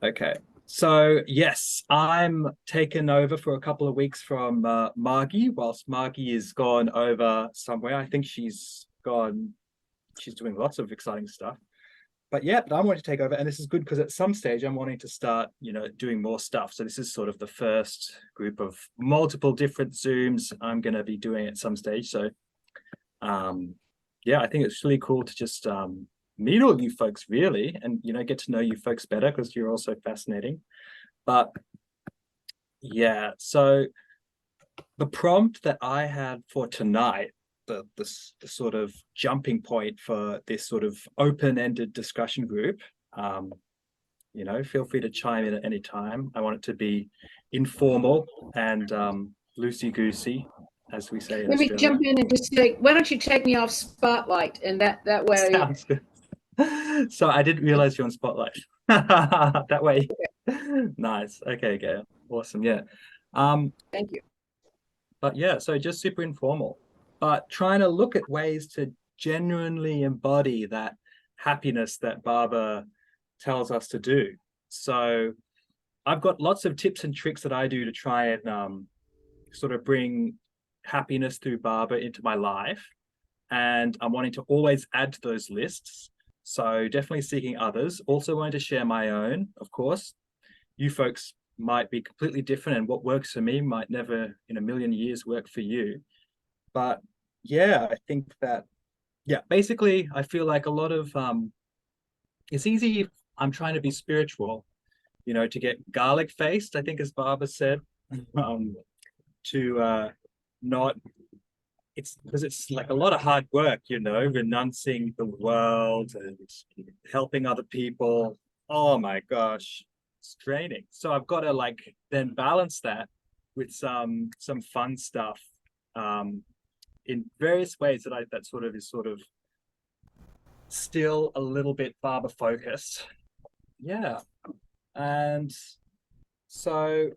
Okay. So yes, I'm taken over for a couple of weeks from Margie, whilst Margie is gone over somewhere. I think she's doing lots of exciting stuff. But yeah, but I want to take over, and this is good because at some stage I'm wanting to start, doing more stuff. So this is sort of the first group of multiple different Zooms I'm going to be doing at some stage. So um, yeah, I think it's really cool to just meet all you folks really, and get to know you folks better because you're also fascinating. But yeah, so the prompt that I had for tonight, the sort of jumping point for this sort of open-ended discussion group, feel free to chime in at any time. I want it to be informal and loosey-goosey, as we say in Let me Australia. jump in and just say, why don't you take me off spotlight? And that way, Sounds good. So I didn't realize you're on Spotlight. That way. Nice. Okay, Gail. Awesome. Yeah. Um, thank you. but yeah, so just super informal, but trying to look at ways to genuinely embody that happiness that Barbara tells us to do. So I've got lots of tips and tricks that I do to try and sort of bring happiness through Barbara into my life. And I'm wanting to always add to those lists. So definitely seeking others. Also wanting to share my own, of course. You folks might be completely different, and what works for me might never in a million years work for you. But yeah, I think that basically I feel like a lot of it's easy if I'm trying to be spiritual, to get garlic faced, I think as Barbara said, um, to not it's because it's like a lot of hard work, renouncing the world and helping other people. Oh my gosh, it's draining. So I've got to like then balance that with some fun stuff in various ways that sort of is sort of still a little bit barber focused. Yeah. And so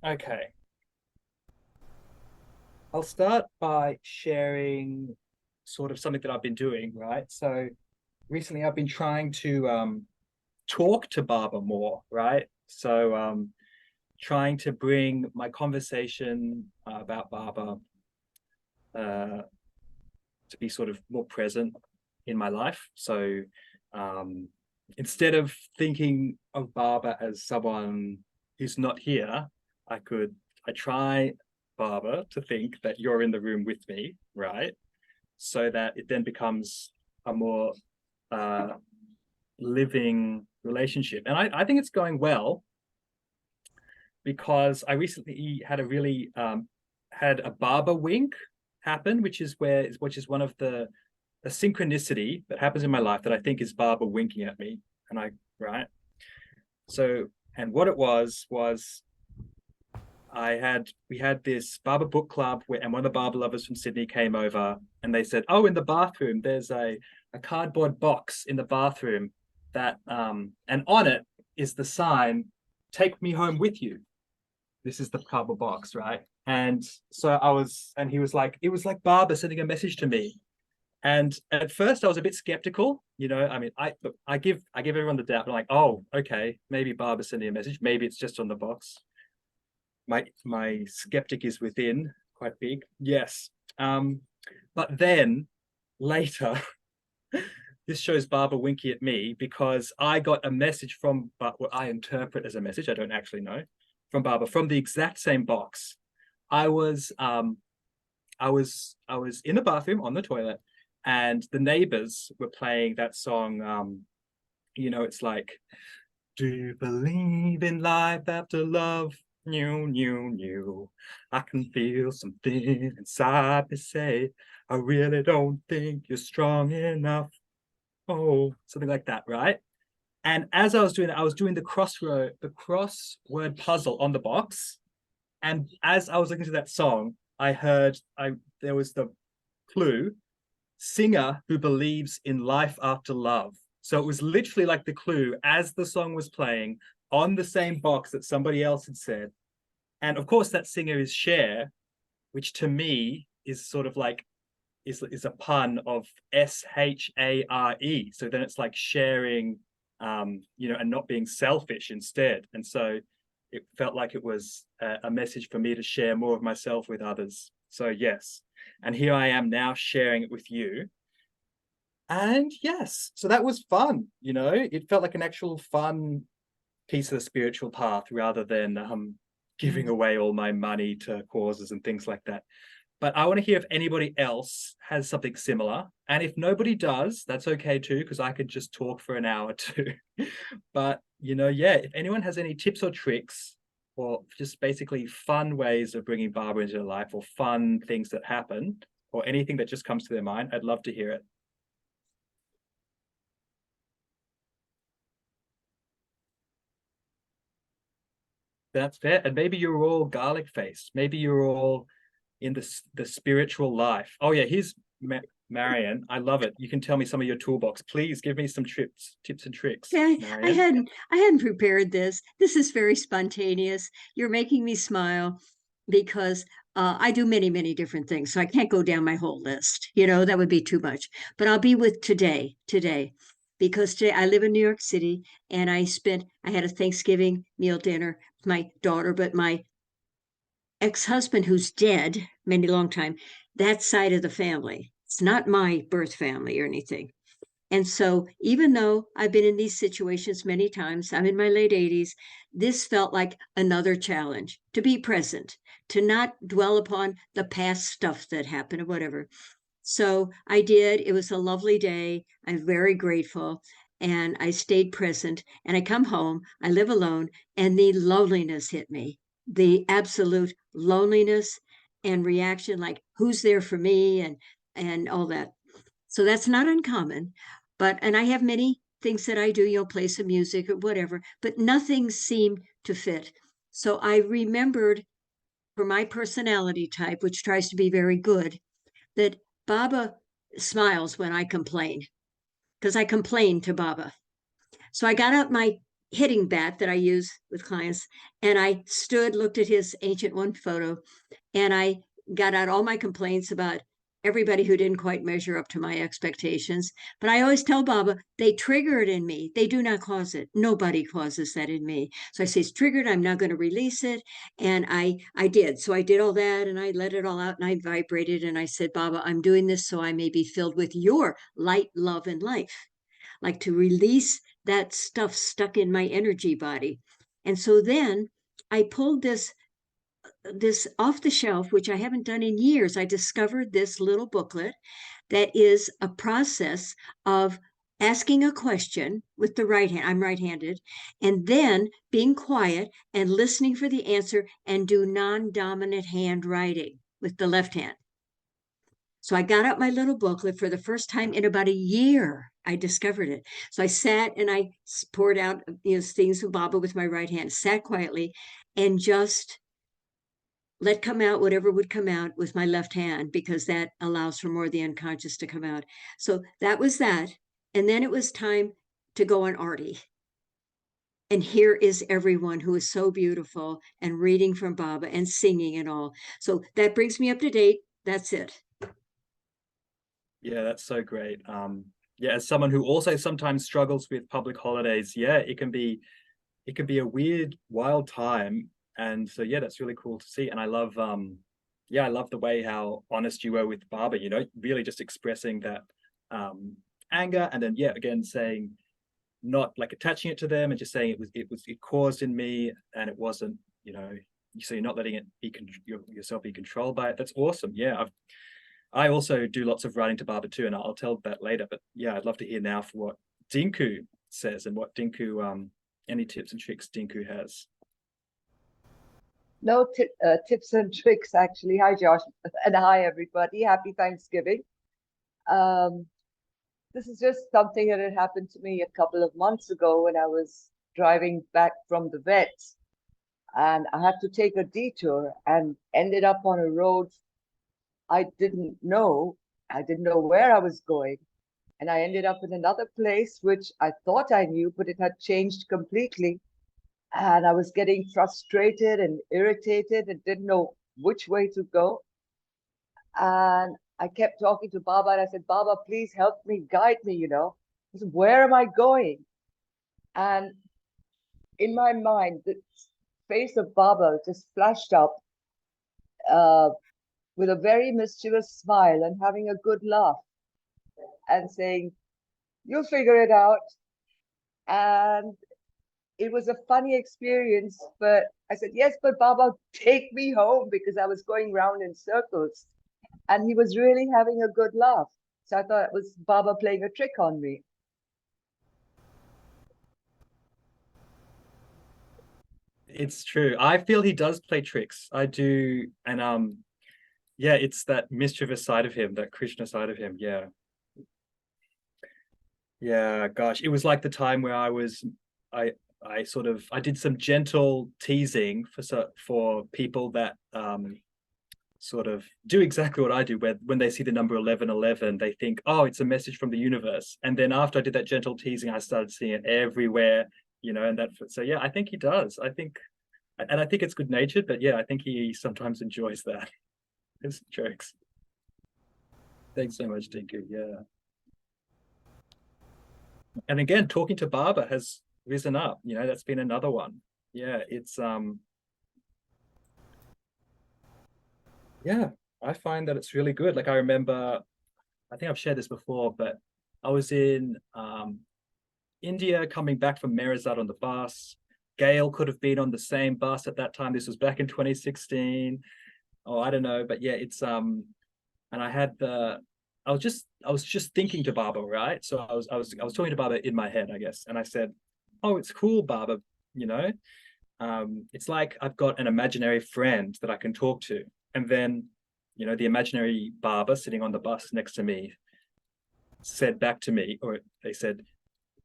okay. I'll start by sharing sort of something that I've been doing, right? So recently I've been trying to talk to Barbara more, right? So trying to bring my conversation about Barbara uh, to be sort of more present in my life. So um, instead of thinking of Barbara as someone who's not here, I try, Barbara, to think that you're in the room with me, right? So that it then becomes a more uh, living relationship. And I think it's going well because I recently had a barber wink happen, which is one of the a synchronicity that happens in my life that I think is Barbara winking at me. And I right. So and what it was we had this barber book club and one of the barber lovers from Sydney came over and they said, oh, in the bathroom, there's a cardboard box in the bathroom that and on it is the sign, take me home with you. This is the cardboard box, right? And so and he was like, it was like Barbara sending a message to me. And at first I was a bit skeptical, I mean, I give everyone the doubt. I'm like, oh, okay, maybe Barbara sending a message, maybe it's just on the box. My skeptic is within, quite big. Yes. But then later, this shows Barbara winky at me because I got a message from, but what I interpret as a message, I don't actually know, from Barbara from the exact same box. I was I was in the bathroom on the toilet, and the neighbors were playing that song. It's like, do you believe in life after love? New, new, new. I can feel something inside me say, I really don't think you're strong enough. Oh, something like that, right? And as I was doing it, I was doing the crossword puzzle on the box. And as I was listening to that song, I there was the clue, singer who believes in life after love. So it was literally like the clue as the song was playing on the same box that somebody else had said. And of course, that singer is Cher, which to me is sort of like is a pun of Share. So then it's like sharing you know, and not being selfish instead. And so it felt like it was a message for me to share more of myself with others. So yes, and here I am now sharing it with you. And yes, so that was fun. You know, it felt like an actual fun piece of the spiritual path rather than giving away all my money to causes and things like that. But I want to hear if anybody else has something similar. And if nobody does, that's okay too, because I could just talk for an hour too. But, you know, yeah, if anyone has any tips or tricks or just basically fun ways of bringing Barbara into their life or fun things that happen or anything that just comes to their mind, I'd love to hear it. That's fair. And maybe you're all garlic faced. Maybe you're all in the spiritual life. Oh yeah, here's Marion. I love it. You can tell me some of your toolbox. Please give me some tips and tricks. Yeah, Marion. I hadn't prepared this. This is very spontaneous. You're making me smile because I do many, many different things. So I can't go down my whole list. You know, that would be too much. But I'll be with today, because today I live in New York City and I had a Thanksgiving meal dinner with my daughter, but my ex-husband, who's dead, many long time, that side of the family. It's not my birth family or anything. And so, even though I've been in these situations many times, I'm in my late 80s, this felt like another challenge to be present, to not dwell upon the past stuff that happened or whatever. So I did. It was a lovely day. I'm very grateful. And I stayed present. And I come home, I live alone, and the loneliness hit me, the absolute loneliness and reaction, like who's there for me and all that. So that's not uncommon. And I have many things that I do, play some music or whatever, but nothing seemed to fit. So I remembered, for my personality type, which tries to be very good, that Baba smiles when I complain, because I complain to Baba. So I got out my hitting bat that I use with clients, and I stood, looked at his ancient one photo, and I got out all my complaints about everybody who didn't quite measure up to my expectations. But I always tell Baba, they trigger it in me. They do not cause it. Nobody causes that in me. So I say, it's triggered. I'm not going to release it. And I did. So I did all that and I let it all out and I vibrated. And I said, Baba, I'm doing this so I may be filled with your light, love, and life. Like to release that stuff stuck in my energy body. And so then I pulled this off the shelf, which I haven't done in years. I discovered this little booklet that is a process of asking a question with the right hand. I'm right-handed, and then being quiet and listening for the answer and do non-dominant handwriting with the left hand. So I got out my little booklet for the first time in about a year. I discovered it. So I sat and I poured out things with Baba with my right hand, sat quietly, and just let come out whatever would come out with my left hand, because that allows for more of the unconscious to come out. So that was that. And then it was time to go on Artie. And here is everyone who is so beautiful and reading from Baba and singing and all. So that brings me up to date. That's it. Yeah, that's so great. Yeah, as someone who also sometimes struggles with public holidays, yeah, it can be a weird, wild time. And so yeah, that's really cool to see. And I love yeah, I love the way how honest you were with Baba, really just expressing that anger, and then yeah, again saying, not like attaching it to them and just saying it caused in me and it wasn't, so you're not letting it be yourself be controlled by it. That's awesome. Yeah, I also do lots of writing to Baba too, and I'll tell that later. But yeah, I'd love to hear now for what Dinku says and what Dinku, any tips and tricks Dinku has. No tips and tricks, actually. Hi, Josh, and hi, everybody. Happy Thanksgiving. This is just something that had happened to me a couple of months ago when I was driving back from the vet, and I had to take a detour and ended up on a road I didn't know. I didn't know where I was going. And I ended up in another place, which I thought I knew, but it had changed completely. And I was getting frustrated and irritated and didn't know which way to go. And I kept talking to Baba and I said, Baba, please help me, guide me, I said, where am I going? And in my mind, the face of Baba just flashed up uh, with a very mischievous smile and having a good laugh and saying, "You'll figure it out." And it was a funny experience, but I said, "Yes, but Baba, take me home," because I was going round in circles. And he was really having a good laugh. So I thought it was Baba playing a trick on me. It's true. I feel he does play tricks. I do, and yeah, it's that mischievous side of him, that Krishna side of him. Yeah. Yeah, gosh, it was like the time where I I did some gentle teasing for people that sort of do exactly what I do, where when they see the number 1111, they think, oh, it's a message from the universe. And then after I did that gentle teasing, I started seeing it everywhere, and so yeah, I think he does. I think it's good natured, but yeah, I think he sometimes enjoys that. It's jokes. Thanks so much, Dinku. Yeah. And again, talking to Baba has risen up. That's been another one. Yeah, it's yeah, I find that it's really good. Like I remember, I think I've shared this before, but I was in India coming back from Merizat on the bus. Gail could have been on the same bus at that time. This was back in 2016. Oh, I don't know, but yeah, it's and I was just thinking to Baba, right? So I was talking to Baba in my head, I guess, and I said, "Oh, it's cool, Baba. You know, it's like I've got an imaginary friend that I can talk to." And then, the imaginary Baba sitting on the bus next to me said back to me, or they said,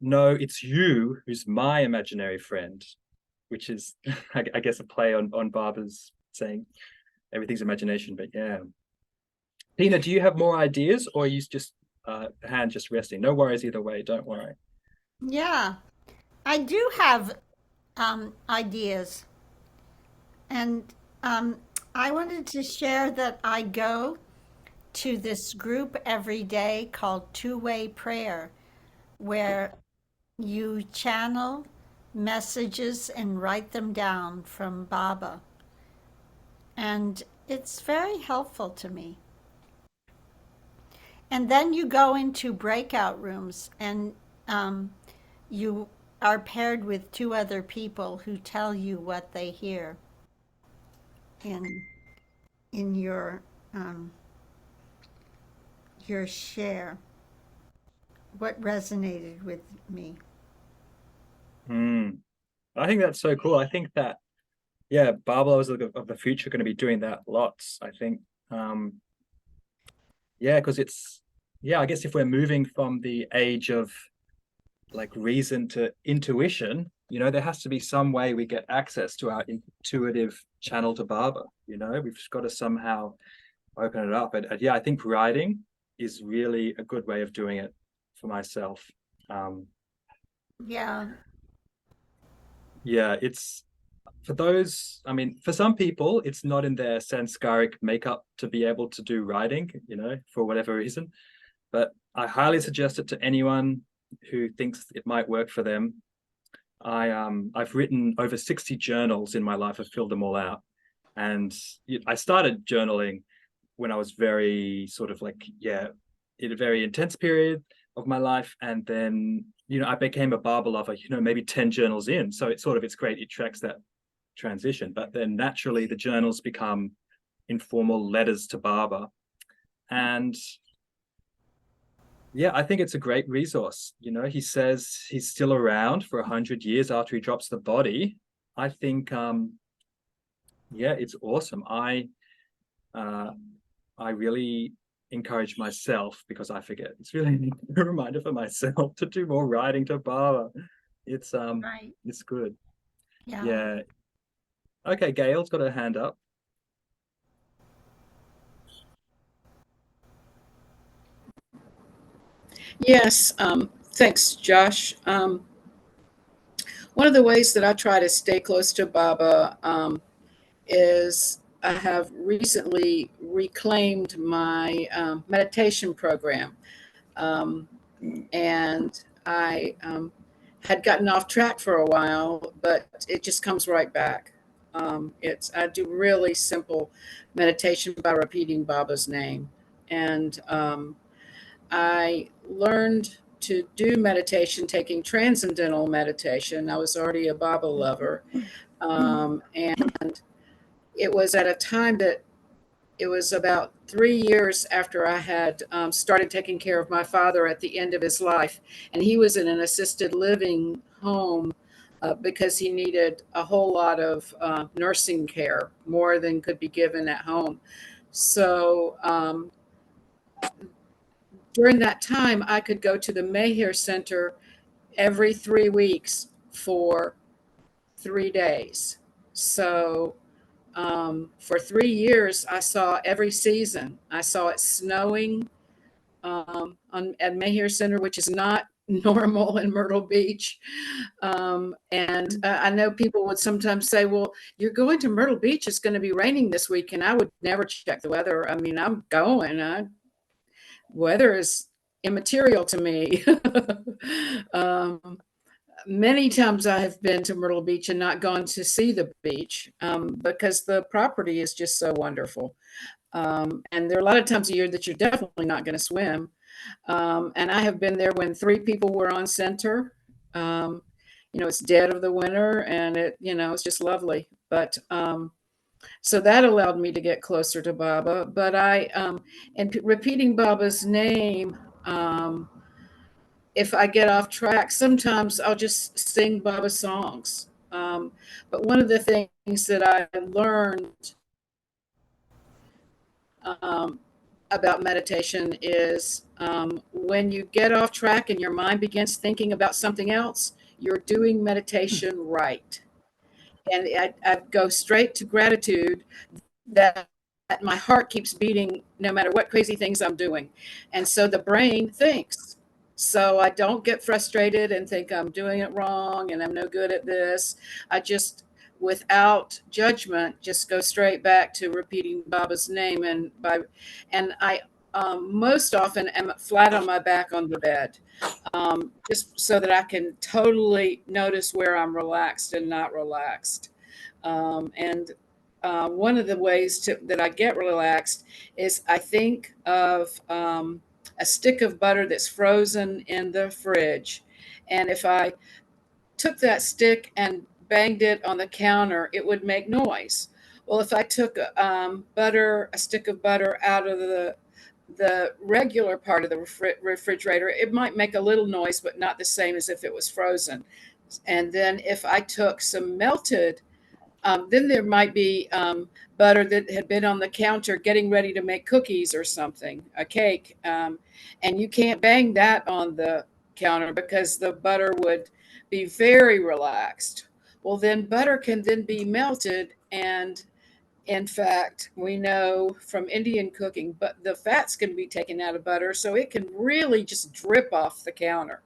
"No, it's you who's my imaginary friend," which is, I guess, a play on Baba's saying everything's imagination. But yeah. Tina, do you have more ideas, or are you just hand just resting? No worries either way. Don't worry. Yeah, I do have ideas. And I wanted to share that I go to this group every day called Two-Way Prayer, where you channel messages and write them down from Baba. And it's very helpful to me. And then you go into breakout rooms and you are paired with two other people who tell you what they hear in in your share, what resonated with me. Hmm. I think that's so cool. I think that, yeah, Barbaros of the future are going to be doing that lots. I think, yeah, because I guess if we're moving from the age of like reason to intuition, there has to be some way we get access to our intuitive channel to Baba. We've just got to somehow open it up. And yeah, I think writing is really a good way of doing it for myself. Yeah, Yeah, it's for those, I mean, for some people, it's not in their sanskaric makeup to be able to do writing, for whatever reason. But I highly suggest it to anyone who thinks it might work for them. I've written over 60 journals in my life. I've filled them all out. And I started journaling when I was very sort of like, yeah, in a very intense period of my life. And then, I became a Baba lover, maybe 10 journals in. So it's great. It tracks that transition. But then naturally the journals become informal letters to Baba. And yeah, I think it's a great resource. He says he's still around for 100 years after he drops the body. I think, yeah, it's awesome. I really encourage myself, because I forget. It's really a reminder for myself to do more writing to Baba. It's right. it's good. Yeah. Yeah. Okay, Gail's got her hand up. Yes, thanks, Josh. One of the ways that I try to stay close to Baba is I have recently reclaimed my meditation program. And I had gotten off track for a while, but it just comes right back. I do really simple meditation by repeating Baba's name, and I learned to do meditation taking transcendental meditation. I was already a Baba lover, and it was at a time that it was about 3 years after I had started taking care of my father at the end of his life. And he was in an assisted living home because he needed a whole lot of nursing care, more than could be given at home. So during that time, I could go to the Mayhair Center every 3 weeks for 3 days. So for 3 years, I saw every season. I saw it snowing at Mayhair Center, which is not normal in Myrtle Beach. And I know people would sometimes say, well, you're going to Myrtle Beach. It's going to be raining this week. And I would never check the weather. I mean, I'm going. Weather is immaterial to me. Many times I have been to Myrtle Beach and not gone to see the beach because the property is just so wonderful. And there are a lot of times a year that you're definitely not going to swim. And I have been there when 3 people were on center. It's dead of the winter, and it's just lovely. But so that allowed me to get closer to Baba. But and repeating Baba's name, if I get off track, sometimes I'll just sing Baba songs. But one of the things that I learned about meditation is when you get off track and your mind begins thinking about something else, you're doing meditation right. And I go straight to gratitude that my heart keeps beating no matter what crazy things I'm doing. And so the brain thinks. So I don't get frustrated and think I'm doing it wrong and I'm no good at this. I just, without judgment, just go straight back to repeating Baba's name. And I most often am flat on my back on the bed, just so that I can totally notice where I'm relaxed and not relaxed. And one of the ways that I get relaxed is I think of a stick of butter that's frozen in the fridge. And if I took that stick and banged it on the counter, it would make noise. Well, if I took a stick of butter out of the regular part of the refrigerator, it might make a little noise, but not the same as if it was frozen. And then if I took some melted, then there might be butter that had been on the counter getting ready to make cookies or something, a cake. And you can't bang that on the counter because the butter would be very relaxed. Well, then butter can then be melted. And in fact, we know from Indian cooking, but the fats can be taken out of butter. So it can really just drip off the counter.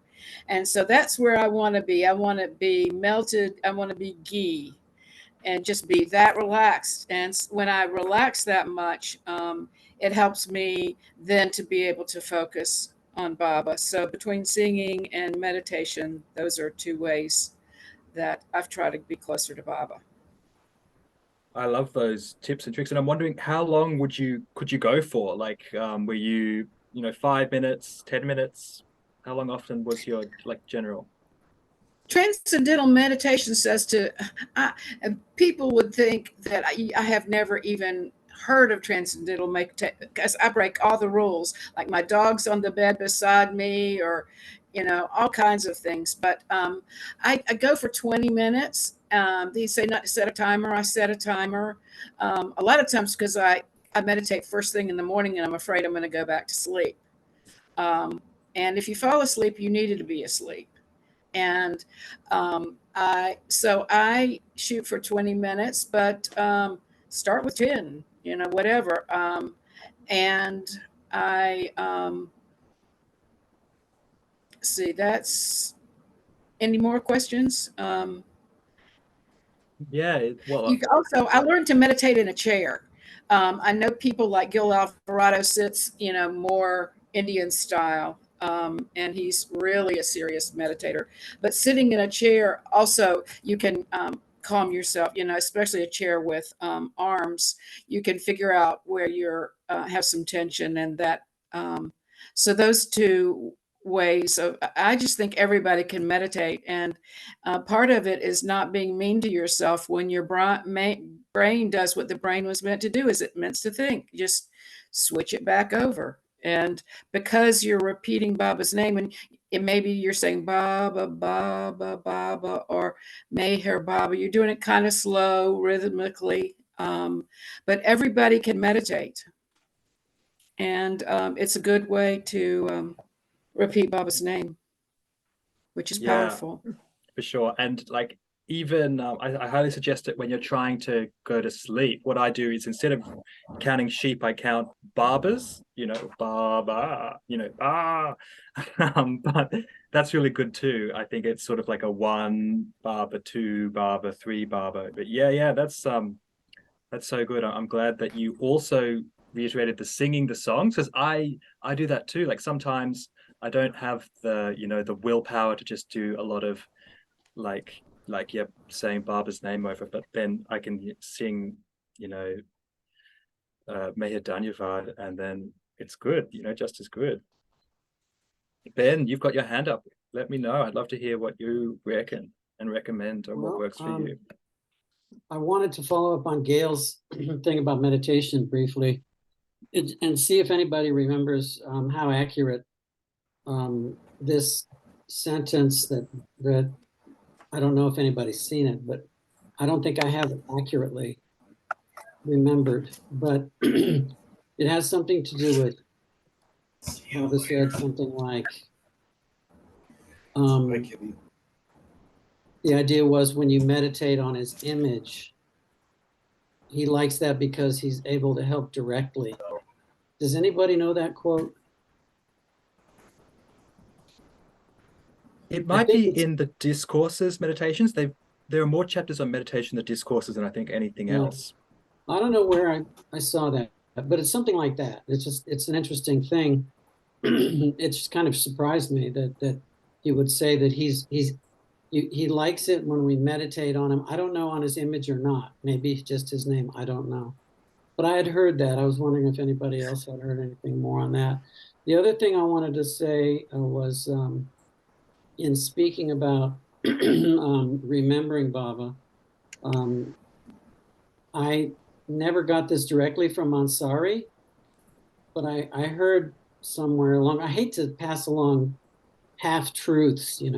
And so that's where I want to be. I want to be melted. I want to be ghee and just be that relaxed. And when I relax that much, it helps me then to be able to focus on Baba. So between singing and meditation, those are 2 ways that I've tried to be closer to Baba. I love those tips and tricks. And I'm wondering, how long could you go for? Like, were you, 5 minutes, 10 minutes? How long often was your general? Transcendental meditation says people would think that I have never even heard of transcendental meditation because I break all the rules, like my dog's on the bed beside me, or all kinds of things. But I go for 20 minutes. They say not to set a timer. I set a timer a lot of times because I meditate first thing in the morning and I'm afraid I'm going to go back to sleep. And if you fall asleep, you needed to be asleep. And I shoot for 20 minutes, but start with 10, whatever. And I see, that's any more questions? Yeah, I learned to meditate in a chair. I know people like Gil Alvarado sits, more Indian style. and he's really a serious meditator. But sitting in a chair, also, you can calm yourself, especially a chair with arms. You can figure out where you're have some tension, and that. So those two ways of, I just think everybody can meditate, and part of it is not being mean to yourself when your brain does what the brain was meant to do. Is it meant to think? Just switch it back over. And because you're repeating Baba's name, and maybe you're saying Baba, Baba, Baba, or Meher Baba, you're doing it kind of slow, rhythmically. But everybody can meditate. And it's a good way to repeat Baba's name, which is Yeah, powerful. for sure. And like, even I highly suggest it when you're trying to go to sleep. What I do is, instead of counting sheep, I count barbers, baba, but that's really good too. I think it's sort of like a 1 barber, 2 barber, 3 barber. But yeah, that's so good. I'm glad that you also reiterated the singing the songs, because I do that too. Like, sometimes I don't have the willpower to just do a lot of like saying Barbara's name over, but then I can sing Meher Danyavad, and then it's good, just as good. Ben, you've got your hand up. Let me know. I'd love to hear what you reckon and recommend, or what works for you. I wanted to follow up on Gail's thing about meditation briefly, and see if anybody remembers how accurate this sentence that I don't know if anybody's seen it, but I don't think I have it accurately remembered. But it has something to do with, Baba said something like, the idea was, when you meditate on his image, he likes that because he's able to help directly. Does anybody know that quote? It might be in the discourses meditations. There are more chapters on meditation in the discourses than I think anything else. I don't know where I saw that, but it's something like that. It's an interesting thing. It just kind of surprised me that he would say that he likes it when we meditate on him. I don't know on his image or not. Maybe just his name. I don't know. But I had heard that. I was wondering if anybody else had heard anything more on that. The other thing I wanted to say was, in speaking about remembering Baba, I never got this directly from Ansari, but I heard somewhere along, I hate to pass along half-truths, We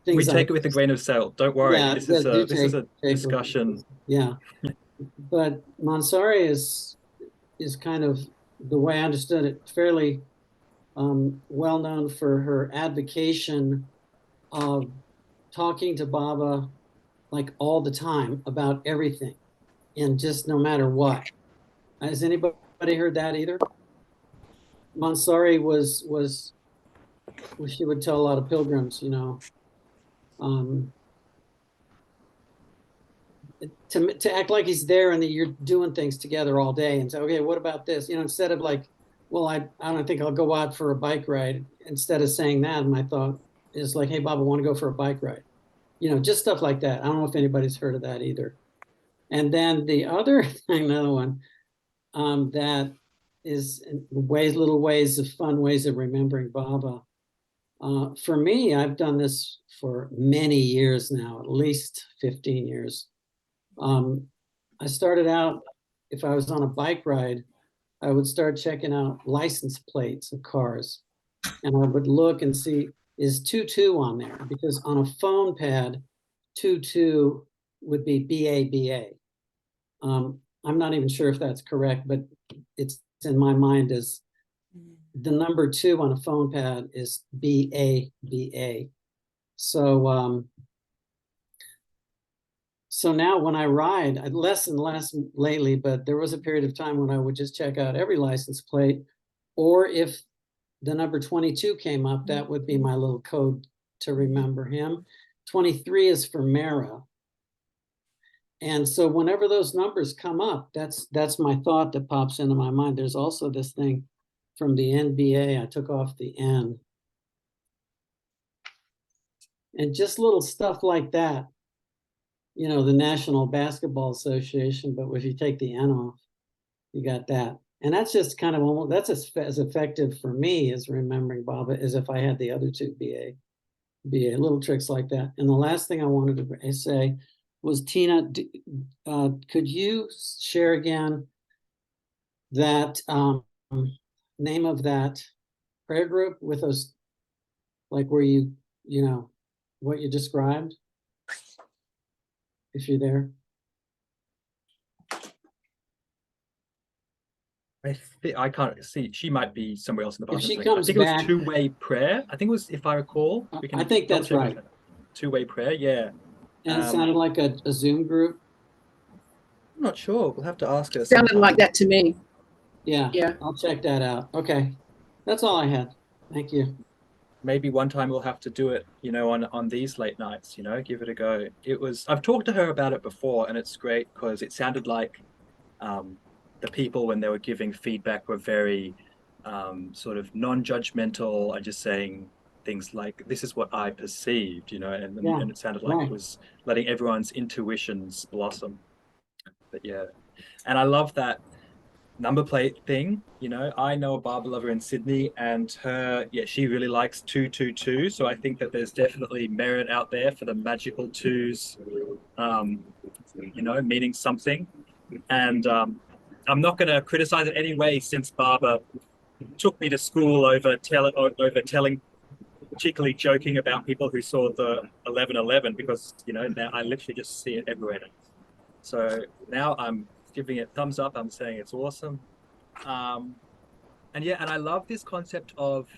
things take it with a grain of salt. Don't worry. Yeah, this is a discussion. Yeah. But Mansari is kind of, the way I understood it, fairly well known for her advocation of talking to Baba like all the time about everything, and just no matter what. Has anybody heard that either? Mansari was she would tell a lot of pilgrims, to act like he's there and that you're doing things together all day, and say, okay, what about this? Instead of like, well, I don't think I'll go out for a bike ride. Instead of saying that, my thought is like, hey, Baba, want to go for a bike ride? Just stuff like that. I don't know if anybody's heard of that either. And then the other thing, another one, that is little ways of fun ways of remembering Baba. For me, I've done this for many years now, at least 15 years. I started out, if I was on a bike ride, I would start checking out license plates of cars, and I would look and see, is 22 on there? Because on a phone pad, 22 would be BABA. I'm not even sure if that's correct, but it's in my mind as the number 2 on a phone pad is BABA. So now when I ride, less and less lately, but there was a period of time when I would just check out every license plate, or if the number 22 came up, that would be my little code to remember him. 23 is for Mara. And so whenever those numbers come up, that's my thought that pops into my mind. There's also this thing, from the NBA, I took off the N. And just little stuff like that, you know, the National Basketball Association, but if you take the N off, you got that. And that's just kind of almost, that's as effective for me as remembering Baba as if I had the other two BA, little tricks like that. And the last thing I wanted to say was, Tina, could you share again that name of that prayer group with those, like where you know, what you described, if you're there? I can't see. She might be somewhere else in the If bathroom. she I comes think it was back- two-way prayer. I think it was, if I recall. We can I think that's double-check right. Two-way prayer, yeah. And it sounded like a Zoom group. I'm not sure. We'll have to ask her. Sounded sometime. like that to me. Yeah, Yeah. I'll check that out. Okay, that's all I had. Thank you. Maybe one time we'll have to do it, you know, on these late nights, you know, give it a go. I've talked to her about it before, and it's great because it sounded like the people, when they were giving feedback, were very sort of non-judgmental and just saying things like, this is what I perceived, you know, and it sounded like right. It was letting everyone's intuitions blossom. But yeah, and I love that number plate thing. You know, I know a Baba lover in Sydney, and her, yeah, she really likes 222. So I think that there's definitely merit out there for the magical twos, you know, meaning something. And I'm not going to criticize it anyway, since Baba took me to school over telling, cheekily joking about people who saw the 1111, because, you know, now I literally just see it everywhere. So now I'm giving it thumbs up. I'm saying it's awesome. And yeah, and I love this concept of,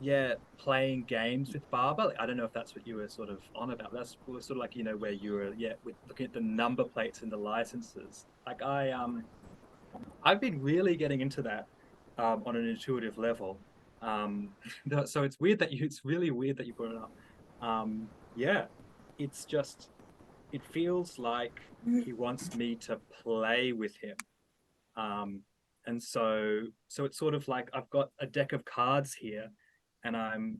yeah, playing games with Baba. Like, I don't know if that's what you were sort of on about. That's sort of like, you know, where you were, yeah, with looking at the number plates and the licenses. Like I've been really getting into that on an intuitive level. So it's really weird that you brought it up. Yeah, it's just, it feels like he wants me to play with him. And so it's sort of like I've got a deck of cards here, and I'm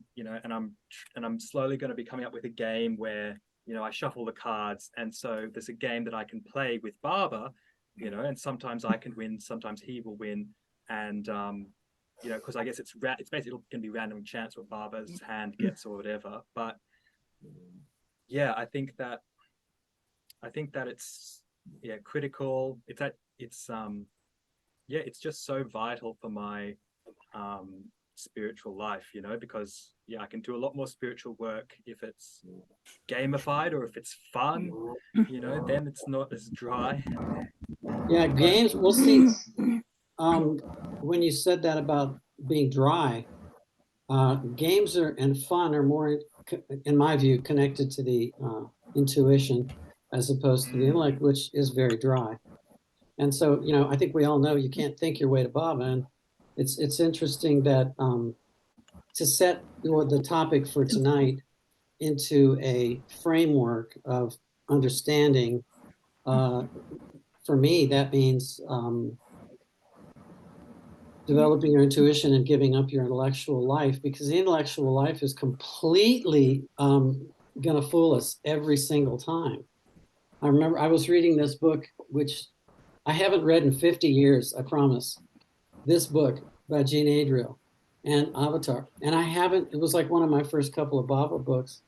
slowly going to be coming up with a game where, you know, I shuffle the cards, and so there's a game that I can play with Baba, you know, and sometimes I can win, sometimes he will win, and you know, because I guess it's basically going to be random chance what Baba's hand gets or whatever. But yeah, I think that it's, yeah, critical. It's just so vital for my spiritual life, you know, because yeah, I can do a lot more spiritual work if it's gamified or if it's fun, you know, then it's not as dry. Yeah, games, we'll see. When you said that about being dry, games and fun are more, in my view, connected to the intuition as opposed to the intellect, which is very dry. And so, you know, I think we all know you can't think your way to Baba. And it's interesting that to set the topic for tonight into a framework of understanding, for me, that means developing your intuition and giving up your intellectual life, because the intellectual life is completely going to fool us every single time. I remember I was reading this book, which I haven't read in 50 years, I promise. This book by Jean Adriel and Avatar. And it was like one of my first couple of Baba books.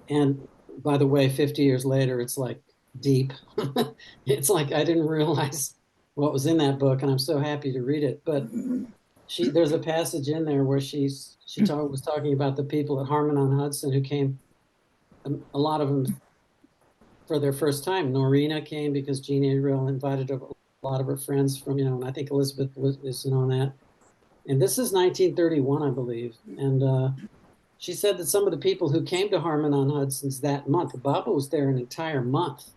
And by the way, 50 years later, it's like deep. It's like I didn't realize what was in that book, and I'm so happy to read it. But there's a passage in there where she was talking about the people at Harmon-on-Hudson who came, a lot of them for their first time. Norina came because Jean Adriel invited a lot of her friends from, you know, and I think Elizabeth is in on that. And this is 1931, I believe. And she said that some of the people who came to Harmon-on-Hudson's that month, Baba was there an entire month.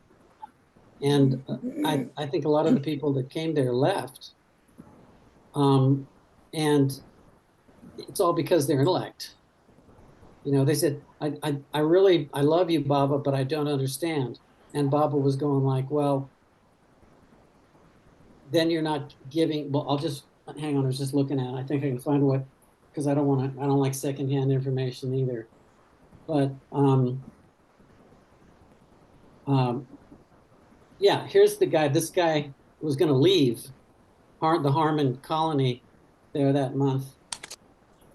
And I think a lot of the people that came there left. And it's all because they're intellect. You know, they said, I love you, Baba, but I don't understand. And Baba was going like, well, then you're not giving, well, hang on, I was just looking at it. I think I can find what, because I don't like secondhand information either. But yeah, here's the guy. This guy was going to leave the Harmon colony there that month.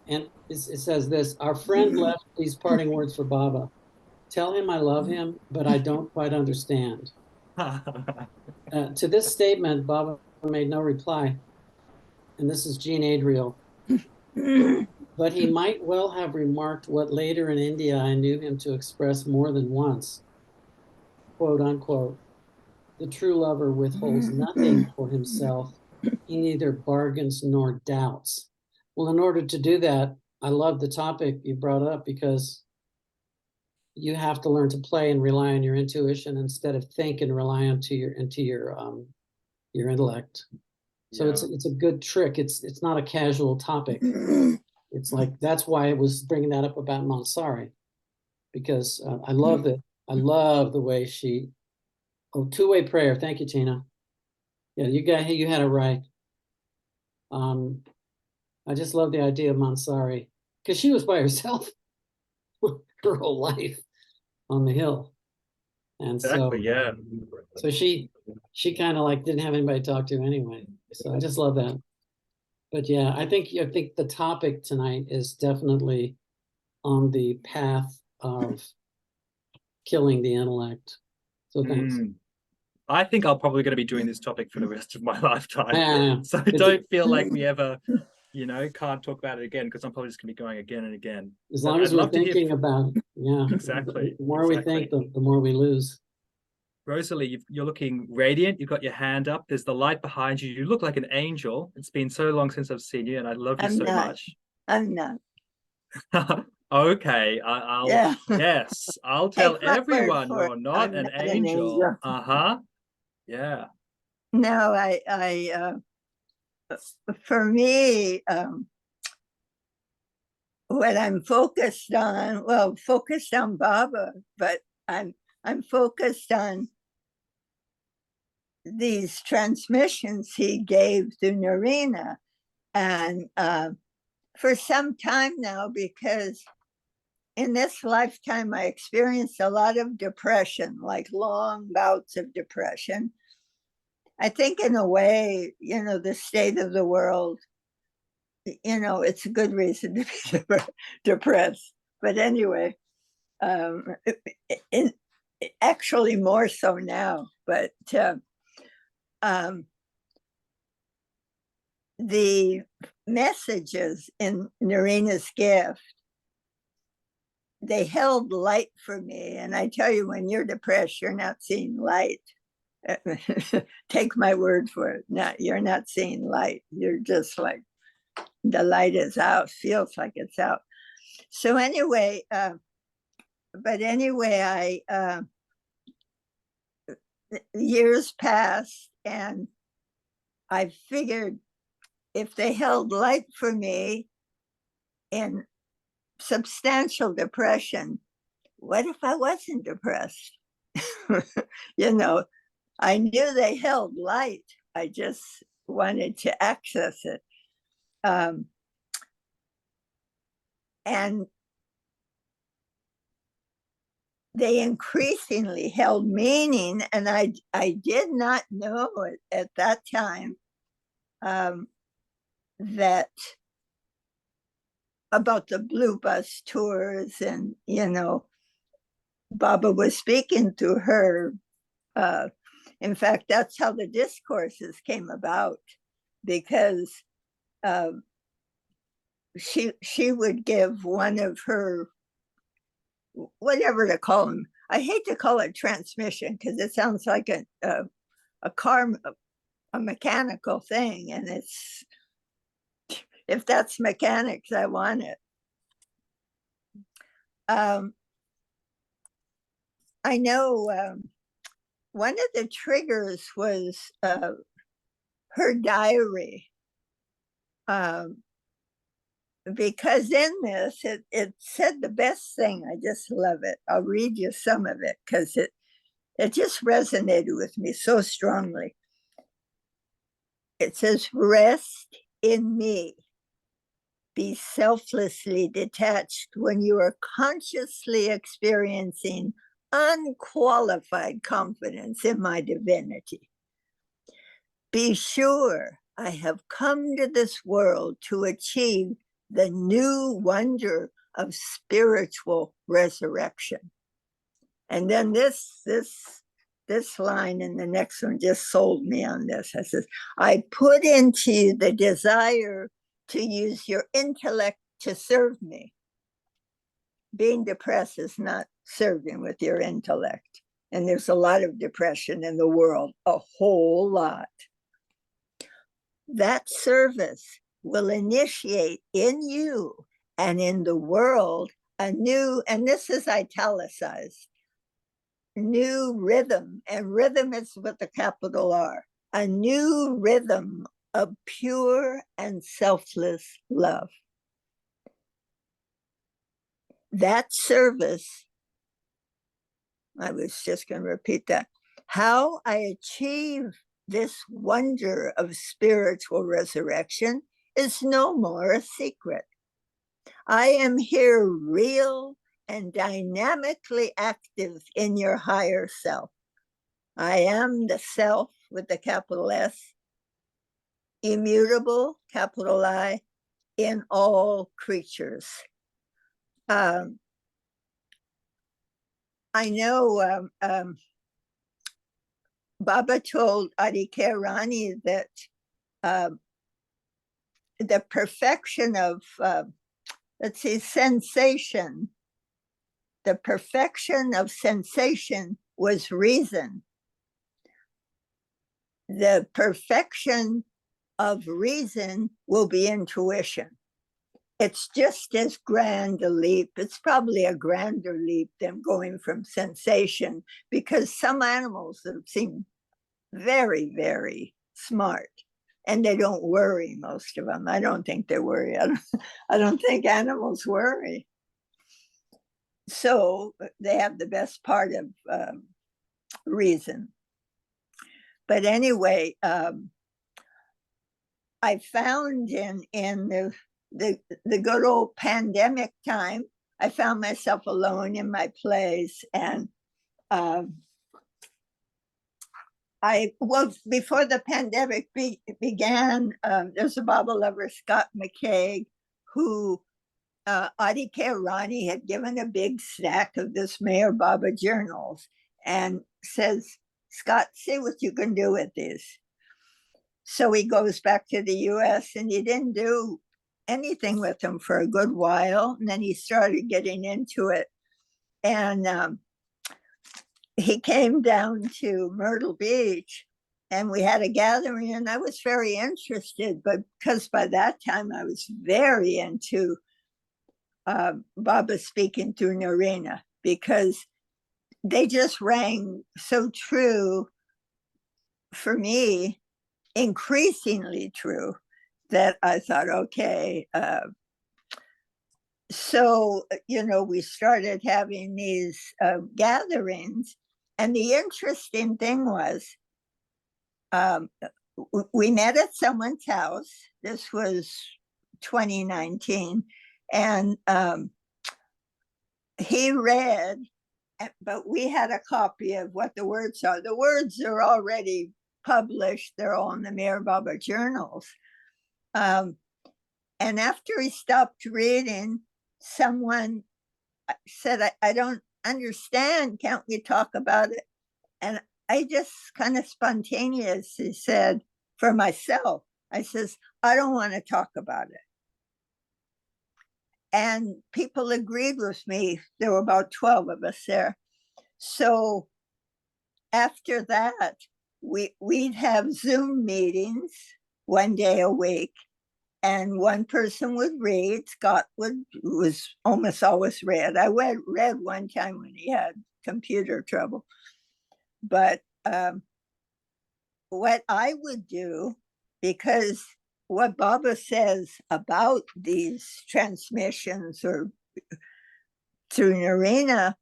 And it says this: our friend left these parting words for Baba. Tell him I love him, but I don't quite understand. To this statement, Baba made no reply. And this is Jean Adriel. But he might well have remarked what later in India I knew him to express more than once, quote unquote, the true lover withholds nothing for himself. He neither bargains nor doubts. Well, in order to do that, I love the topic you brought up, because you have to learn to play and rely on your intuition instead of think and rely into your intellect. So Yeah. it's a good trick. It's not a casual topic. It's like, that's why I was bringing that up about Mansari, because I love it. I love the way she. Oh, two-way prayer. Thank you, Tina. Yeah, you had it right. I just love the idea of Mansari, because she was by herself her whole life on the hill, and Exactly. Yeah. so she kind of like didn't have anybody to talk to anyway. So I just love that. But yeah, I think the topic tonight is definitely on the path of killing the intellect. So thanks. I think I'm probably going to be doing this topic for the rest of my lifetime. Yeah. So I don't feel like we ever, can't talk about it again, because I'm probably just going to be going again and again. As But long as I'd we're love to hear thinking about it. Yeah. Exactly. The more we think, the more we lose. Rosalie, you're looking radiant. You've got your hand up. There's the light behind you. You look like an angel. It's been so long since I've seen you, and I love you I'm so not. much. I'm not. Okay, I'll Yeah. yes, I'll tell Take my word everyone for it. you're not I'm an not an angel. angel. Uh-huh. Yeah. No, for me, what I'm focused on Baba, but I'm focused on these transmissions he gave to Narina, and for some time now, because in this lifetime I experienced a lot of depression, like long bouts of depression. I think in a way, the state of the world, it's a good reason to be depressed. But anyway, actually more so now. But the messages in Narina's gift, they held light for me. And I tell you, when you're depressed, you're not seeing light. Take my word for it. You're not seeing light. You're just like, the light is out, feels like it's out. So anyway, years passed, and I figured, if they held light for me in substantial depression, what if I wasn't depressed? I knew they held light. I just wanted to access it. And they increasingly held meaning, and I did not know it at that time, that about the blue bus tours, and Baba was speaking to her. In fact, that's how the discourses came about, because she would give one of her, whatever to call them. I hate to call it transmission, because it sounds like a car, a mechanical thing, and it's, if that's mechanics, I want it. I know one of the triggers was her diary, because in this, it said the best thing. I just love it. I'll read you some of it, because it just resonated with me so strongly. It says, rest in me. Be selflessly detached when you are consciously experiencing unqualified confidence in my divinity. Be sure I have come to this world to achieve the new wonder of spiritual resurrection. And then this line in the next one just sold me on this. I says, I put into you the desire to use your intellect to serve me. Being depressed is not serving with your intellect. And there's a lot of depression in the world, a whole lot. That service will initiate in you and in the world a new, and this is italicized, new rhythm, and rhythm is with a capital R, a new rhythm of pure and selfless love. That service, I was just going to repeat that. How I achieve this wonder of spiritual resurrection is no more a secret. I am here real and dynamically active in your higher self. I am the self with the capital S, immutable, capital I, in all creatures. I know Baba told Adhikar Rani that the perfection of, sensation, the perfection of sensation was reason. The perfection of reason will be intuition. It's just as grand a leap. It's probably a grander leap than going from sensation, because some animals seem very, very smart and they don't worry, most of them. I don't think they worry. I don't think animals worry. So they have the best part of reason. But anyway, I found in the good old pandemic time, I found myself alone in my place. And before the pandemic began, there's a Baba lover, Scott McKay, who Adhikar Rani had given a big stack of this Mayor Baba journals and says, Scott, see what you can do with these. So he goes back to the US and he didn't do anything with them for a good while. And then he started getting into it. And he came down to Myrtle Beach and we had a gathering, and I was very interested, but because by that time I was very into Baba speaking through Narina, because they just rang so true for me, increasingly true, that I thought, okay. So, we started having these gatherings. And the interesting thing was, we met at someone's house. This was 2019. And he read, but we had a copy of what the words are. The words are already published. They're all in the Meher Baba journals. And after he stopped reading, someone said, I don't understand. Can't we talk about it? And I just kind of spontaneously said, for myself, I says, I don't want to talk about it. And people agreed with me. There were about 12 of us there. So after that, we'd have Zoom meetings one day a week, and one person would read. Scott was almost always read. I read one time when he had computer trouble. But what I would do, because what Baba says about these transmissions or through Narina,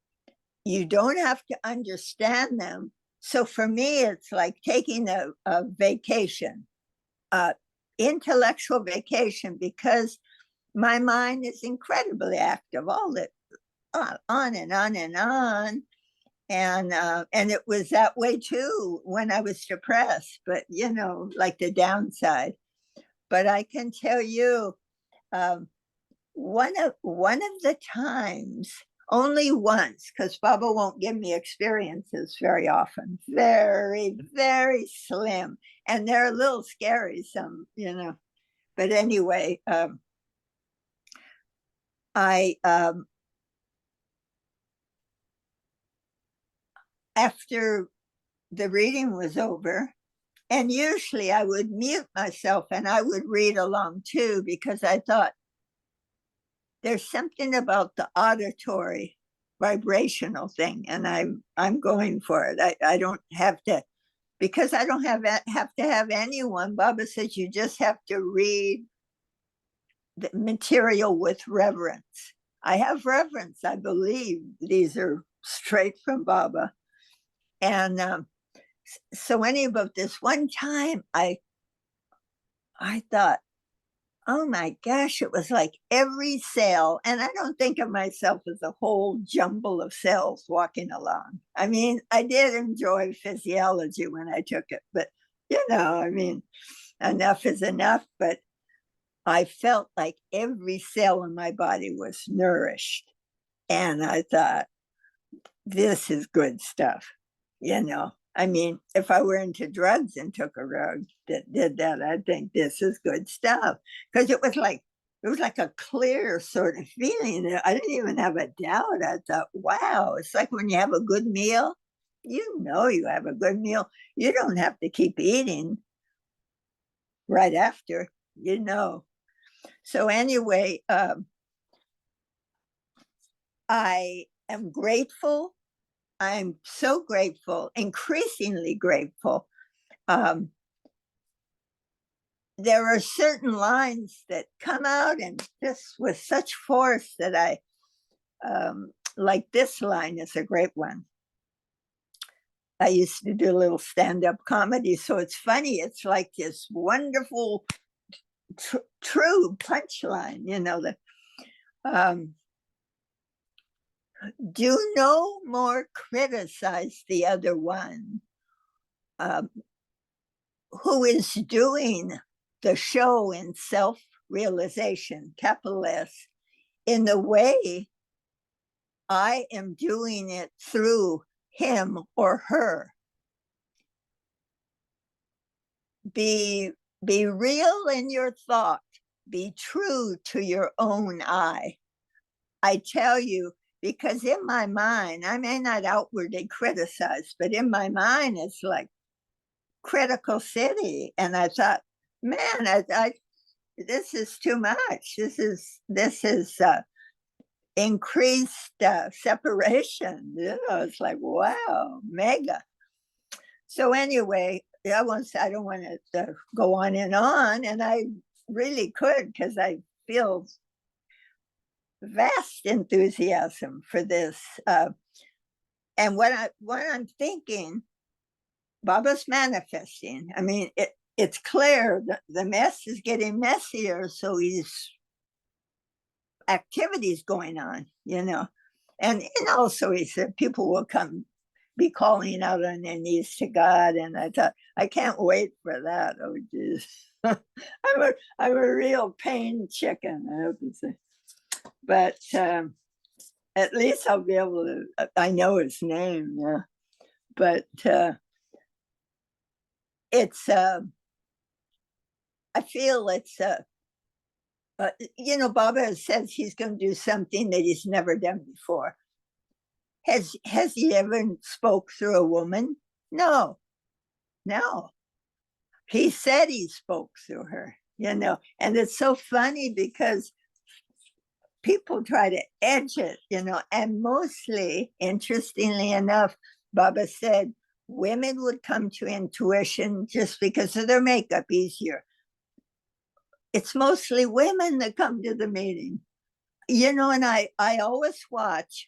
you don't have to understand them. So for me, it's like taking a vacation. intellectual vacation because my mind is incredibly active all the on and on and on. And it was that way too when I was depressed, but you know, like the downside. But I can tell you, one of the times, only once, because Baba won't give me experiences very often, very, very slim, and they're a little scary, some, you know. But anyway, I after the reading was over, and usually I would mute myself and I would read along too, because I thought there's something about the auditory vibrational thing, and I'm going for it. I don't have to, because I don't have to have anyone. Baba says you just have to read the material with reverence. I have reverence. I believe these are straight from Baba. And so anyway, this one time I thought, oh my gosh, it was like every cell, and I don't think of myself as a whole jumble of cells walking along. I mean, I did enjoy physiology when I took it, but you know, I mean, enough is enough. But I felt like every cell in my body was nourished. And I thought, this is good stuff, you know. I mean, if I were into drugs and took a drug that did that, I'd think this is good stuff. Because it was like a clear sort of feeling. I didn't even have a doubt. I thought, wow, it's like when you have a good meal, you know you have a good meal. You don't have to keep eating right after, you know. So anyway, I am grateful. I'm so grateful, increasingly grateful. There are certain lines that come out and just with such force that I, like this line is a great one. I used to do a little stand-up comedy, so it's funny. It's like this wonderful, true punchline, you know, that do no more criticize the other one who is doing the show in self-realization, capital S, in the way I am doing it through him or her. Be real in your thought. Be true to your own I. I tell you, because in my mind, I may not outwardly criticize, but in my mind, it's like critical city. And I thought, man, I this is too much. This is increased separation. You know, it's like, wow, mega. So anyway, I don't want to go on, and I really could, because I feel vast enthusiasm for this. And what I'm thinking, Baba's manifesting. I mean, it's clear that the mess is getting messier, so he's activities going on, you know. And also he said people will come be calling out on their knees to God. And I thought, I can't wait for that. Oh, geez. I'm a real pain chicken, I have to say. But at least I'll be able to, I know his name, yeah. But it's, I feel it's, you know, Baba says he's going to do something that he's never done before. Has he ever spoke through a woman? No. He said he spoke through her, you know. And it's so funny because people try to edge it, you know, and mostly, interestingly enough, Baba said women would come to intuition just because of their makeup easier. It's mostly women that come to the meeting, you know. And I always watch.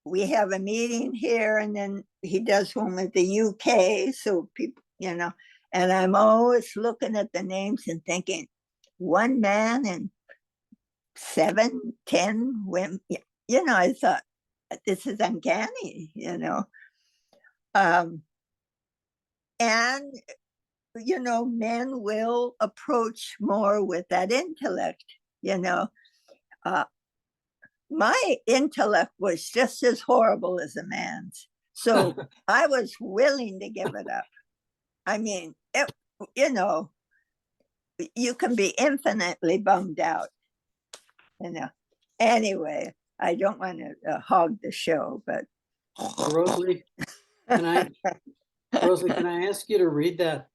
We have a meeting here, and then he does one with the UK, so people, you know, And I'm always looking at the names and thinking, one man and 7, 10 women. You know, I thought, this is uncanny, you know. And, you know, men will approach more with that intellect, you know. My intellect was just as horrible as a man's. So I was willing to give it up. I mean, you know, you can be infinitely bummed out, you know. Anyway, I don't want to hog the show, but Rosalie, can I ask you to read that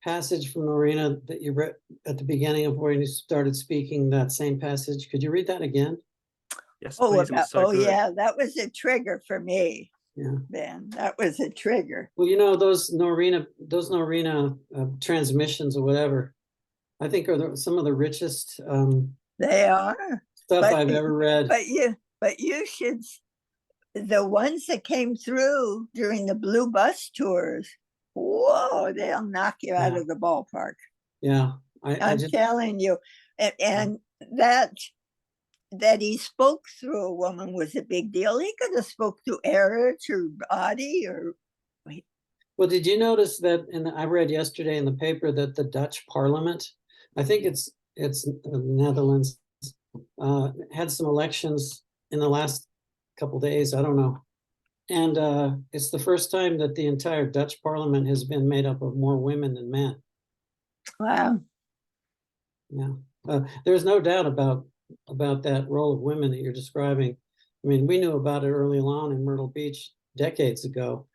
passage from Norina that you read at the beginning of when you started speaking, that same passage? Could you read that again? Yes, please. It was so good. yeah, that was a trigger for me. Yeah. Ben, that was a trigger. Well, you know, those Norina transmissions or whatever, I think are some of the richest They are stuff but I've ever read. But you should, the ones that came through during the Blue Bus tours, whoa, they'll knock you out of the ballpark. Yeah, I'm telling you. And that he spoke through a woman was a big deal. He could have spoke through air, through body, or. Well, did you notice that? And I read yesterday in the paper that the Dutch Parliament, I think it's the Netherlands, had some elections in the last couple days. I don't know, and it's the first time that the entire Dutch Parliament has been made up of more women than men. Wow. Yeah, there's no doubt about that role of women that you're describing. I mean, we knew about it early on in Myrtle Beach decades ago.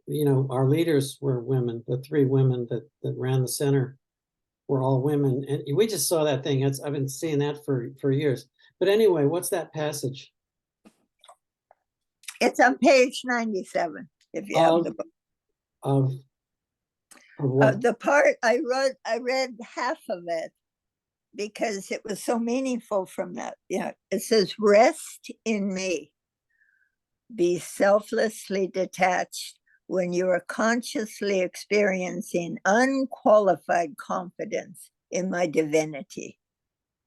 You know, our leaders were women. The 3 women that ran the center were all women, and we just saw that thing. I've been seeing that for years. But anyway, what's that passage? It's on page 97. If you have the book. Of what? The part I read half of it, because it was so meaningful from that. Yeah, it says, rest in me. Be selflessly detached when you are consciously experiencing unqualified confidence in my divinity.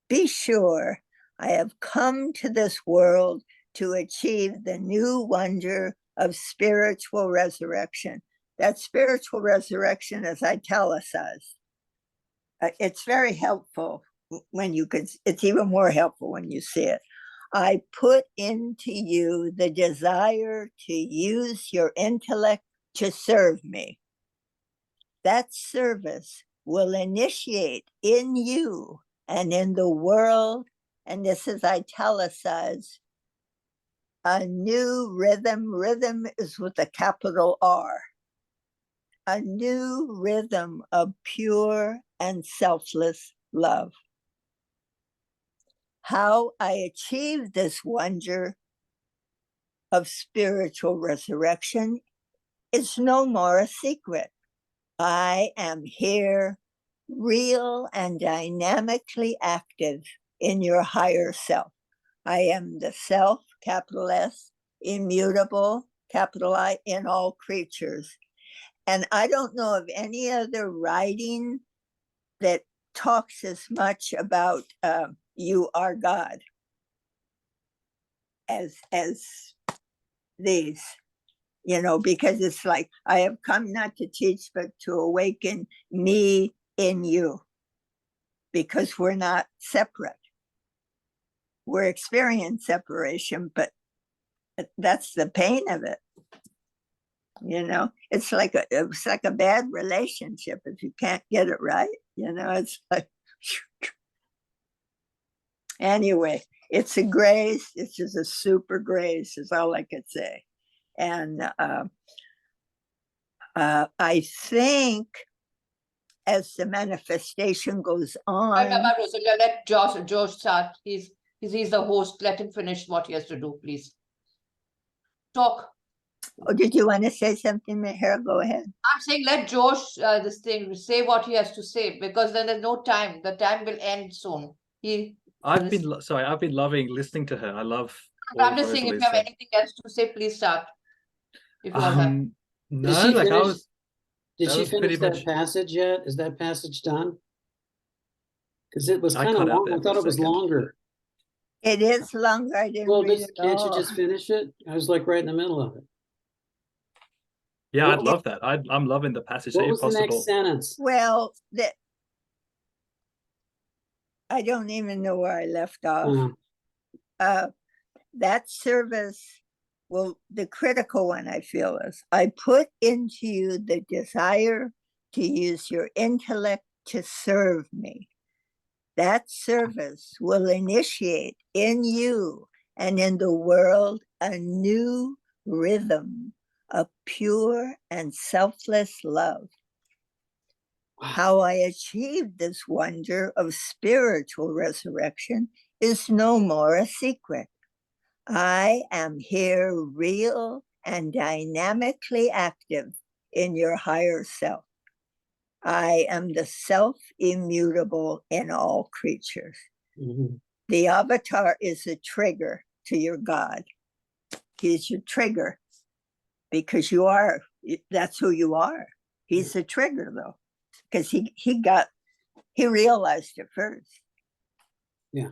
Be sure I have come to this world to achieve the new wonder of spiritual resurrection. That spiritual resurrection is italicized. It's very helpful when you could, it's even more helpful when you see it. I put into you the desire to use your intellect to serve me. That service will initiate in you and in the world, and this is italicized, a new rhythm. Rhythm is with a capital R. A new rhythm of pure and selfless love. How I achieve this wonder of spiritual resurrection is no more a secret. I am here, real and dynamically active in your higher self. I am the self, capital S, immutable, capital I, in all creatures. And I don't know of any other writing that talks as much about you are God as these, you know, because it's like, I have come not to teach, but to awaken me in you, because we're not separate. We're experiencing separation, but that's the pain of it. You know, it's like a bad relationship if you can't get it right. You know, it's like, anyway, it's a grace. It's just a super grace is all I could say. And I think as the manifestation goes on. Remember, Rosalia, let Josh start. He's the host. Let him finish what he has to do, please. Talk. Oh, did you want to say something, Meher? Go ahead. I'm saying let Josh say what he has to say, because then there's no time. The time will end soon. I've been loving listening to her. I love. I'm just saying, if you have anything else to say, please start. If you all have. No, like I was. Did That she was pretty finish that much. passage yet? Is that passage done? Because it was I kind of cut out long. there I for a thought it was second. longer. It is longer. I didn't Well, read it can't you all. just finish it? I was like right in the middle of it. Yeah, What I'd love that. I'm loving the passage. What If was the next possible. sentence? Well, I don't even know where I left off. Uh, That service, well, the critical one I feel is I put into you the desire to use your intellect to serve me. That service will initiate in you and in the world a new rhythm of pure and selfless love. How I achieved this wonder of spiritual resurrection is no more a secret. I am here real and dynamically active in your higher self. I am the self immutable in all creatures. mhm. The avatar is a trigger to your God. He's your trigger because you are, that's who you are. He's a trigger though, because he realized it first. Yeah.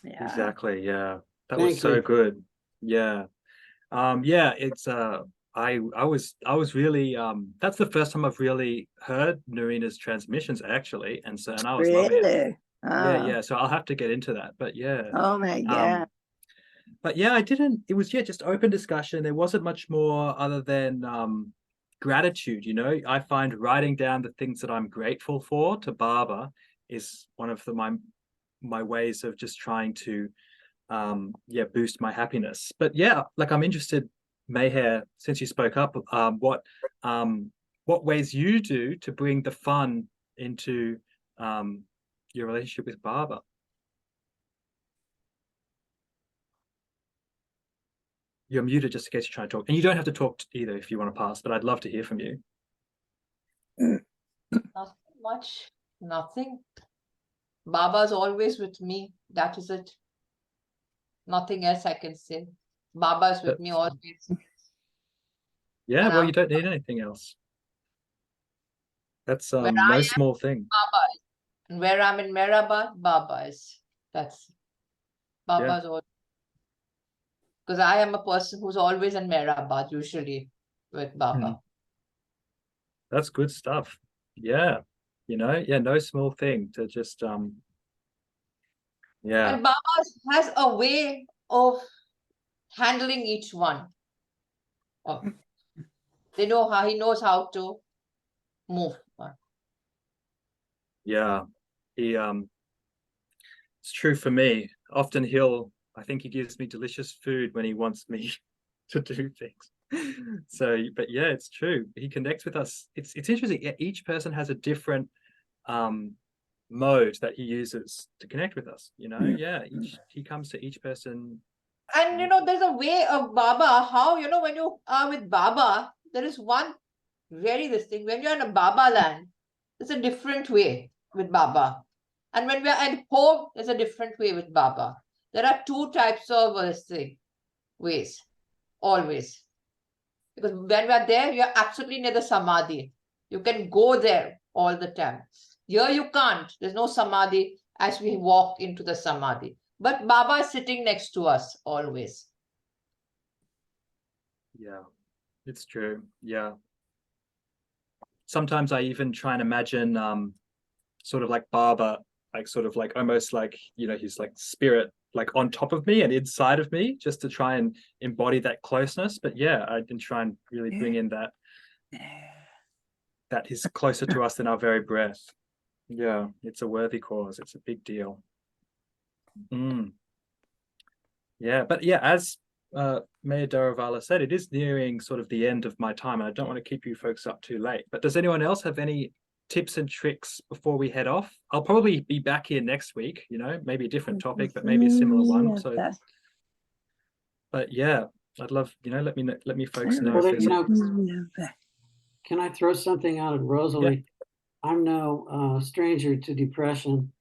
Yeah. Exactly. Yeah. That Thank was so you. good. Yeah. Yeah, it's I was really that's the first time I've really heard Narina's transmissions actually, and I was loving it. Really? Yeah, Oh, yeah. So I'll have to get into that. But yeah. oh my God. But yeah, I didn't, it was, yeah, just open discussion. There wasn't much more other than gratitude, you know. I find writing down the things that I'm grateful for to Baba is one of my ways of just trying to yeah, boost my happiness. But yeah, like I'm interested, Mayhair, since you spoke up, what ways you do to bring the fun into your relationship with Baba. You're muted just in case you're trying to talk. And you don't have to talk either if you want to pass, but I'd love to hear from you. Nothing much, nothing. Baba's always with me. That is it. Nothing else I can say. Baba's with me always. Yeah, And well, I'm you don't need anything else. That's where no small thing. Baba is. And where I'm in Mehrabad, Baba is. That's Baba's all. Because I am a person who's always in Mehrabad, usually with Baba. That's good stuff. Yeah. You know, yeah, no small thing to just yeah. And Baba has a way of handling each one. They know how he knows how to move. Yeah. He it's true for me. Often I think he gives me delicious food when he wants me to do things. So, but yeah, it's true. He connects with us. It's interesting. Each person has a different mode that he uses to connect with us, you know. Yeah, he comes to each person. And there's a way of Baba, how when you are with Baba, there is one this thing. When you're in a Baba land, it's a different way with Baba. And when we're at home, there's a different way with Baba. There are two types of ways, always. Because when we're there, you're absolutely near the Samadhi. You can go there all the time. Here you can't. There's no Samadhi as we walk into the Samadhi. But Baba is sitting next to us always. Yeah, it's true. Yeah. Sometimes I even try and imagine sort of like Baba, like sort of like almost like, he's like spirit, like on top of me and inside of me, just to try and embody that closeness. But yeah, I can try and really bring in that he's closer to us than our very breath. Yeah, it's a worthy cause. It's a big deal. Yeah, but yeah, as Mayor Daravala said, it is nearing sort of the end of my time, and I don't want to keep you folks up too late. But does anyone else have any tips and tricks before we head off? I'll probably be back here next week, maybe a different topic, but maybe a similar one. So, but yeah, I'd love, let me folks know. Well, can I throw something out at Rosalie? Yeah. I'm no stranger to depression,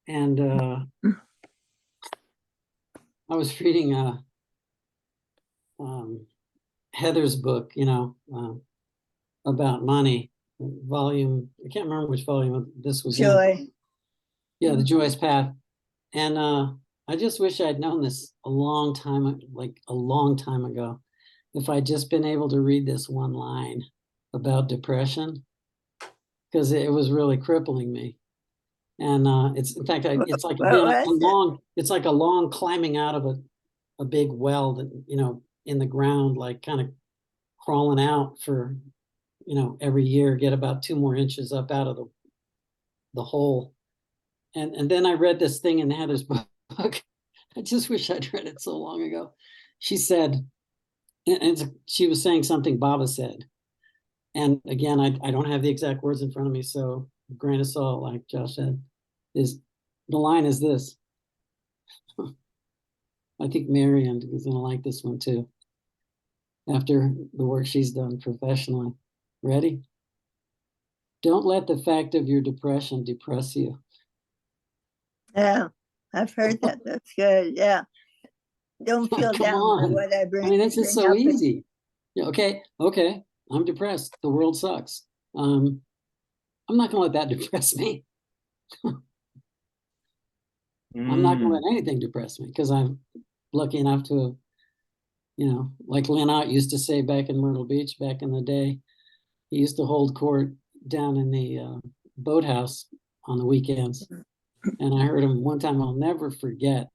and I was reading Heather's book, about money, volume. I can't remember which volume this was in. Joy. Yeah, the Joyous Path. And I just wish I'd known this a long time ago. If I'd just been able to read this one line about depression, because it was really crippling me. And it's, in fact, it's like it's like a long climbing out of a big well that, you know, in the ground, like kind of crawling out for, you know, every year, get about 2 more inches up out of the hole. And then I read this thing in Heather's book. I just wish I'd read it so long ago. She said, and she was saying something Baba said. And again, I don't have the exact words in front of me, so a grain of salt, like Josh said, is the line is this. I think Marianne is going to like this one too, after the work she's done professionally. Ready? Don't let the fact of your depression depress you. Yeah, I've heard that. That's good. Yeah. Don't feel Come down by on. what I bring. I mean, this is bring so up in- easy. Yeah, okay, I'm depressed. The world sucks. I'm not going to let that depress me. I'm not going to let anything depress me, because I'm lucky enough to, you know, like Lynn Ott used to say back in Myrtle Beach back in the day, he used to hold court down in the boathouse on the weekends. And I heard him one time, I'll never forget.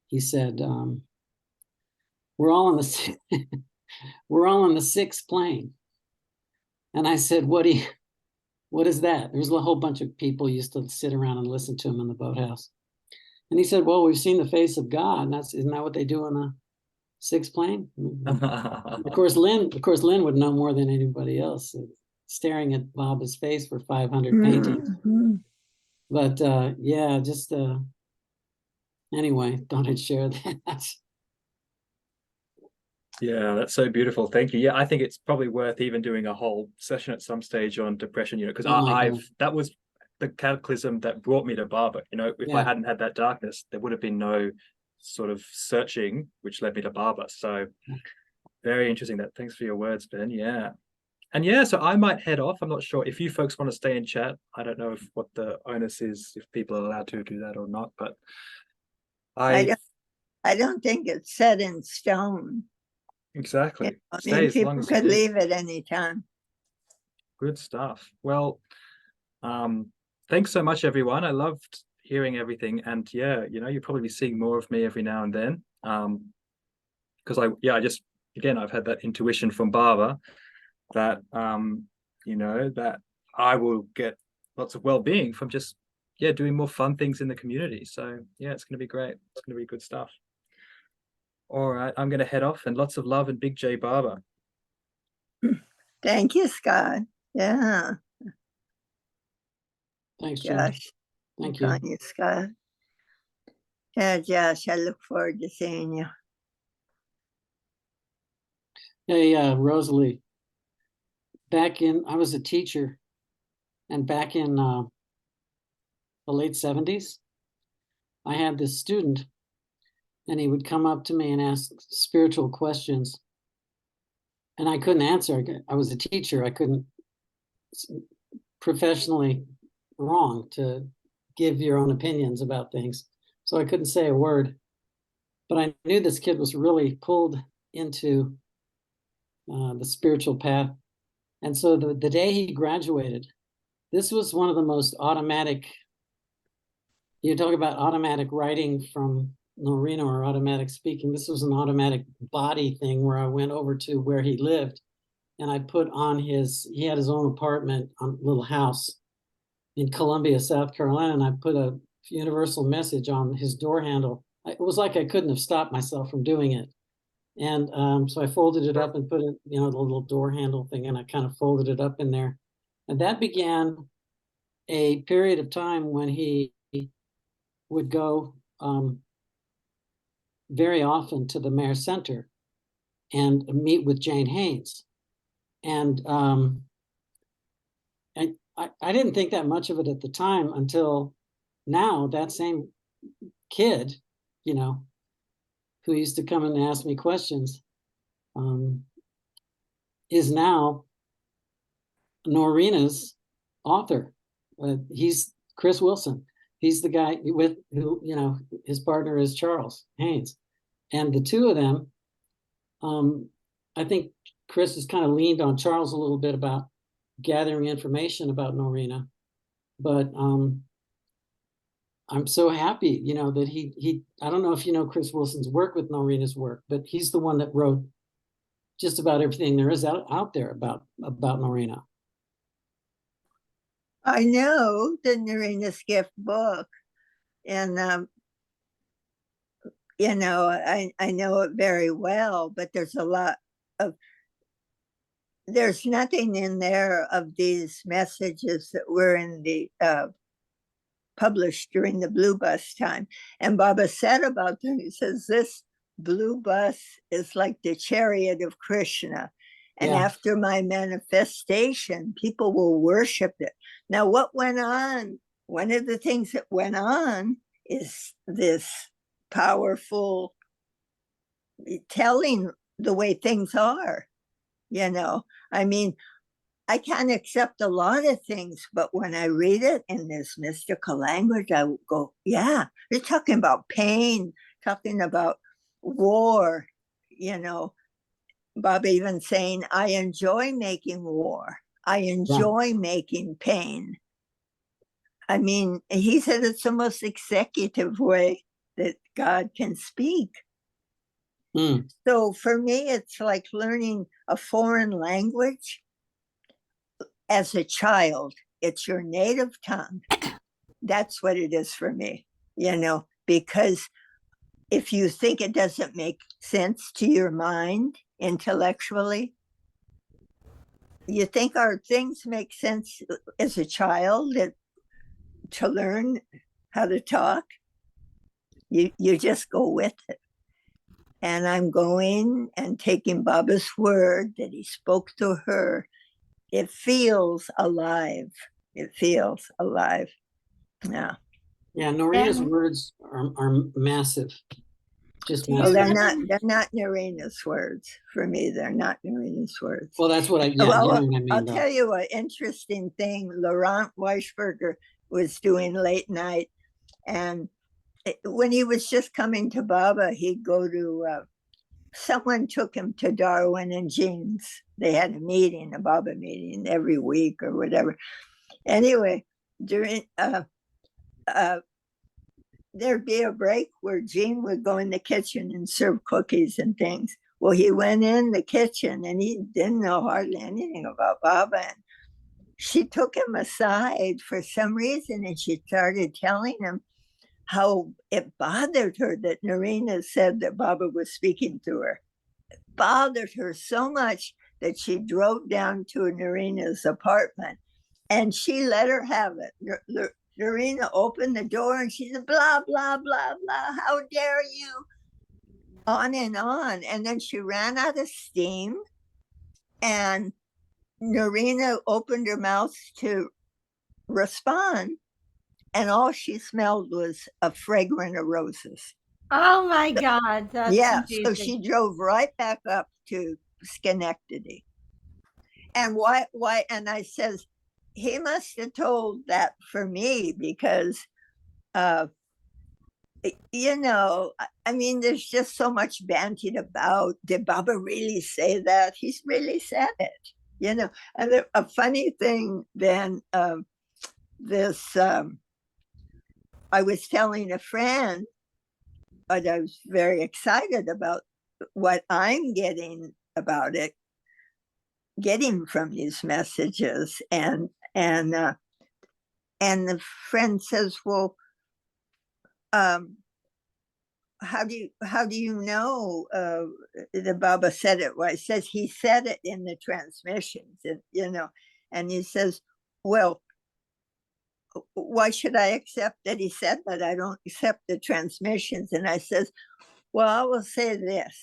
He said, we're all on the we're all on the 6th plane. And I said, what is that? There's a whole bunch of people used to sit around and listen to him in the boathouse. And he said, well, we've seen the face of God. And isn't that what they do on the 6th plane? Of course, Lynn would know more than anybody else, staring at Baba's face for 500 paintings. Mhm. But yeah, just anyway, thought I'd share that. Yeah, that's so beautiful. Thank you. Yeah, I think it's probably worth even doing a whole session at some stage on depression, you know, because Oh my God. that was the cataclysm that brought me to Baba. You know, if I Yeah. hadn't had that darkness, there would have been no sort of searching, which led me to Baba. So very interesting. Thanks for your words, Ben. Yeah. And yeah, so I might head off. I'm not sure if you folks want to stay and chat. I don't know what the onus is, if people are allowed to do that or not, but I don't think it's set in stone. exactly. You know, I Stay mean, as long people as could you leave at any time. Good stuff. Well, thanks so much, everyone. I loved hearing everything. And yeah, you know, you'll probably be seeing more of me every now and then. Because I've had that intuition from Baba that, you know, that I will get lots of well-being from just, doing more fun things in the community. So yeah, it's going to be great. It's going to be good stuff. All right, I'm going to head off, and lots of love and Big J Baba. Thank you, Scott. Yeah, Thanks, Josh. Josh. Thank you. On you, Scott. Yeah, Josh, I look forward to seeing you. Hey, Rosalie, I was a teacher, and back in the late 70s, I had this student, and he would come up to me and ask spiritual questions, and I couldn't answer. I was a teacher. I couldn't, professionally wrong to give your own opinions about things, so I couldn't say a word. But I knew this kid was really pulled into the spiritual path. And so the day he graduated, this was one of the most automatic, you talk about automatic writing from Norina or automatic speaking. This was an automatic body thing where I went over to where he lived, and I put on he had his own apartment, little house in Columbia, South Carolina, and I put a universal message on his door handle. It was like I couldn't have stopped myself from doing it. And so I folded it up and put it, you know, the little door handle thing, and I kind of folded it up in there. And that began a period of time when he would go very often to the Mayor Center and meet with Jane Haynes. And I didn't think that much of it at the time until now. That same kid, you know, who used to come and ask me questions, is now Noreena's author. He's Chris Wilson. He's the guy with who, you know, his partner is Charles Haynes. And the two of them, I think Chris has kind of leaned on Charles a little bit about gathering information about Noreena. But I'm so happy, you know, that he I don't know if you know Chris Wilson's work with Noreena's work, but he's the one that wrote just about everything there is out there about Noreena. I know the Narina's Gift book, and you know, I know it very well, but there's nothing in there of these messages that were in the published during the blue bus time. And Baba said about them, he says, this blue bus is like the chariot of Krishna. And Yeah. after my manifestation, people will worship it. Now, what went on? One of the things that went on is this powerful telling the way things are. You know, I mean, I can't accept a lot of things, but when I read it in this mystical language, I go, yeah, they're talking about pain, talking about war, you know. Bob even saying, I enjoy making war. I enjoy making pain. I mean, he said it's the most executive way that God can speak. So for me, it's like learning a foreign language as a child. It's your native tongue. That's what it is for me, you know, because if you think it doesn't make sense to your mind intellectually, you think our things make sense as a child to learn how to talk, you just go with it. And I'm going and taking Baba's word that he spoke to her. It feels alive. It feels alive. Yeah. Yeah, Noreena's words are massive. Just Well, massive. they're not Nareena's words. For me, they're not Nareena's words. Well, that's what you know what I mean. I'll tell you an interesting thing. Laurent Weisberger was doing late night, and when he was just coming to Baba, he'd go to someone took him to Darwin and Jean's. They had a meeting, a Baba meeting every week or whatever. Anyway, during there'd be a break where Jean would go in the kitchen and serve cookies and things. Well, he went in the kitchen and he didn't know hardly anything about Baba. And she took him aside for some reason and she started telling him how it bothered her that Noreena said that Baba was speaking to her. It bothered her so much that she drove down to Noreena's apartment and she let her have it. Noreena opened the door and she said, blah, blah, blah, blah, how dare you? On and on. And then she ran out of steam and Noreena opened her mouth to respond. And all she smelled was a fragrance of roses. Oh my God. That's amazing. So she drove right back up to Schenectady. And why? And I says, he must have told that for me because, you know, I mean, there's just so much banting about, did Baba really say that? He's really said it, you know. And a funny thing then, I was telling a friend, but I was very excited about what I'm getting about it, getting from these messages. And the friend says, well, how do you know that Baba said it? Well, it says he said it in the transmissions, and, you know, and he says, well, why should I accept that he said that? I don't accept the transmissions. And I says, well, I will say this.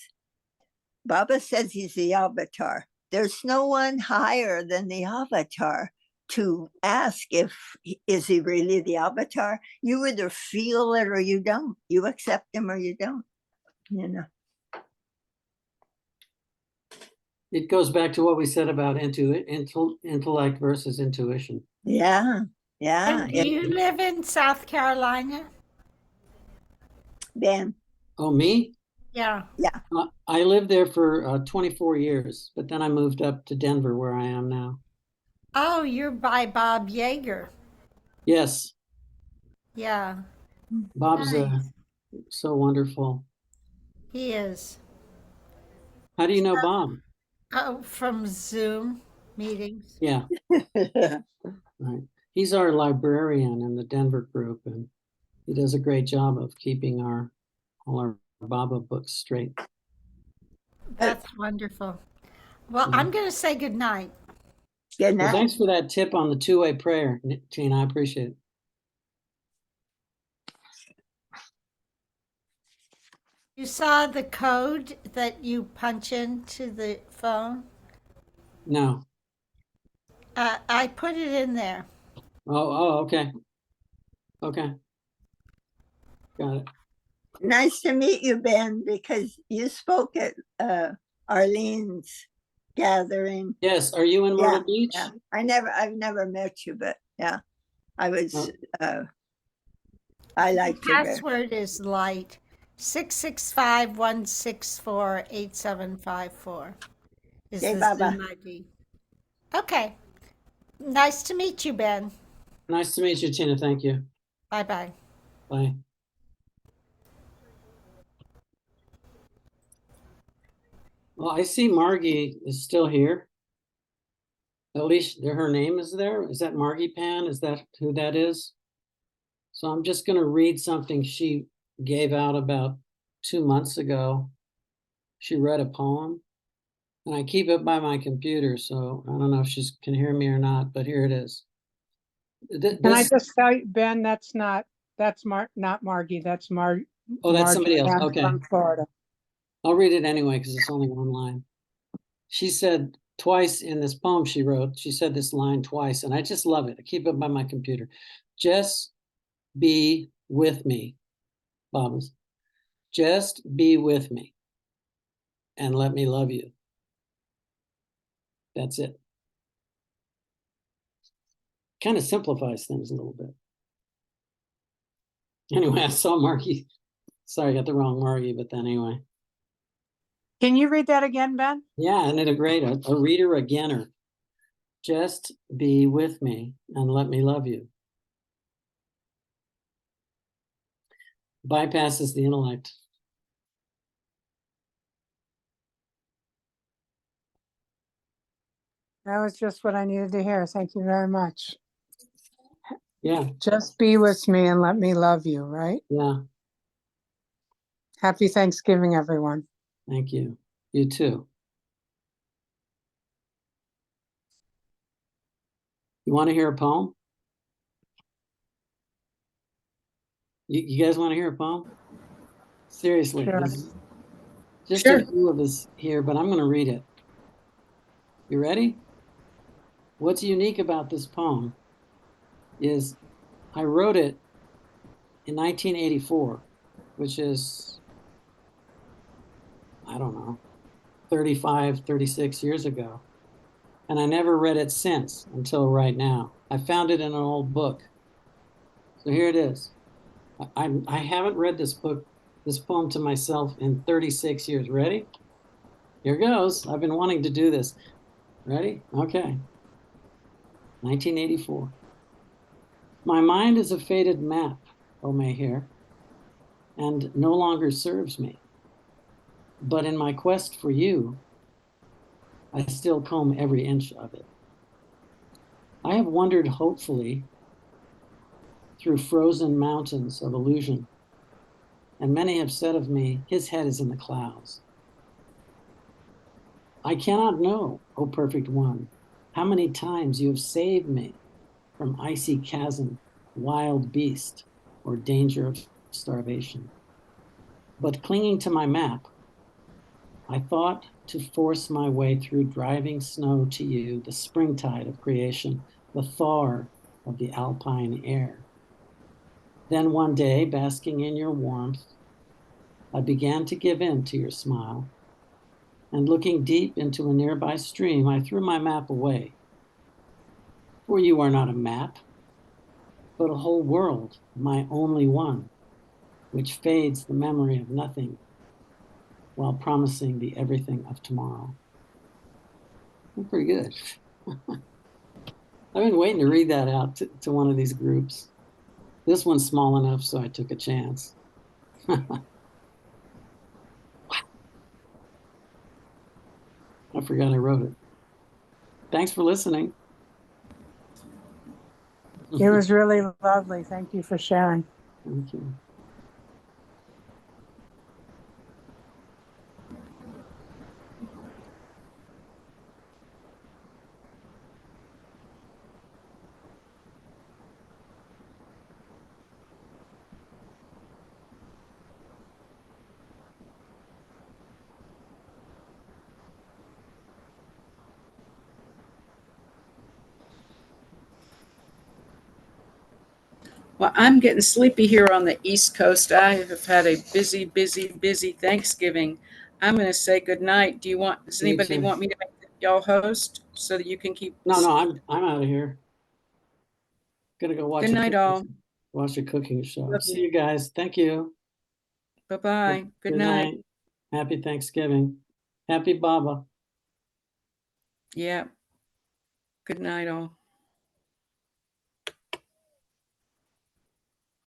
Baba says he's the avatar. There's no one higher than the avatar to ask is he really the avatar? You either feel it or you don't. You accept him or you don't, you know. It goes back to what we said about intellect versus intuition. Yeah, yeah. And do you live in South Carolina? Ben, Oh, me? Yeah. I lived there for 24 years, but then I moved up to Denver where I am now. Oh, you're by Bob Yeager. Yes, Yeah, Bob's nice. so wonderful. He is. How do you know Bob? Oh, from Zoom meetings. Yeah, right. He's our librarian in the Denver group, and he does a great job of keeping all our Baba books straight. That's wonderful. Well, Yeah. I'm going to say good night. good Well, night. thanks for that tip on the two-way prayer, Tina. I appreciate it. You saw the code that you punch into the phone? No. I put it in there. Oh, okay. Okay. Got it. Nice to meet you, Ben, because you spoke at Arlene's gathering. Yes. Are you in Myrtle Beach? Yeah, I've never met you, but yeah, I was. I liked you. Password is light. 665-164-8754 is Okay, the Baba. Zoom ID. Okay. Nice to meet you, Ben. Nice to meet you, Tina. Thank you. Bye-bye. Bye. Well, I see Margie is still here. At least her name is there. Is that Margie Pan? Is that who that is? So I'm just going to read something she gave out about 2 months ago. She read a poem, and I keep it by my computer, so I don't know if she can hear me or not, but here it is. Can I just tell you, Ben, not Margie, that's Oh, that's somebody else. Ann Okay. from Florida. I'll read it anyway because it's only one line. She said twice in this poem she wrote, she said this line twice, and I just love it. I keep it by my computer. Just be with me, Babas. Just be with me and let me love you. That's it. Kind of simplifies things a little bit. Anyway, I saw Margie. Sorry, I got the wrong Margie, but then anyway. Can you read that again, Ben? Yeah, isn't it a great, a reader, againer. Just be with me and let me love you. Bypasses the intellect. That was just what I needed to hear. Thank you very much. Yeah, Just be with me and let me love you, right? yeah. Happy Thanksgiving, everyone. Thank you. You too. You want to hear a poem? You guys want to hear a poem? Seriously, Sure. there's just Sure. a few of us here, but I'm going to read it. You ready? What's unique about this poem is I wrote it in 1984, which is, I don't know, 35, 36 years ago. And I never read it since until right now. I found it in an old book. So here it is. I haven't read this poem to myself in 36 years. Ready? Here goes. I've been wanting to do this. Ready? Okay. 1984. My mind is a faded map, O Mayhair, and no longer serves me. But in my quest for you, I still comb every inch of it. I have wandered hopefully through frozen mountains of illusion, and many have said of me, his head is in the clouds. I cannot know, O perfect one, how many times you have saved me from icy chasm, wild beast, or danger of starvation. But clinging to my map, I thought to force my way through driving snow to you, the springtide of creation, the thaw of the alpine air. Then one day, basking in your warmth, I began to give in to your smile and looking deep into a nearby stream, I threw my map away. For you are not a map, but a whole world, my only one, which fades the memory of nothing while promising the everything of tomorrow. That's pretty good. I've been waiting to read that out to one of these groups. This one's small enough, so I took a chance. I forgot I wrote it. Thanks for listening. It was really lovely. Thank you for sharing. Thank you. Well, I'm getting sleepy here on the East Coast. I have had a busy, busy, busy Thanksgiving. I'm going to say good night. Does Me anybody too. want me to make y'all host so that you can keep? No, I'm out of here. Gonna go watch Good night, all. watch a cooking show. Love See you. you guys. Thank you. Bye-bye. Good night. Happy Thanksgiving. Happy Baba. Yeah. Good night, all.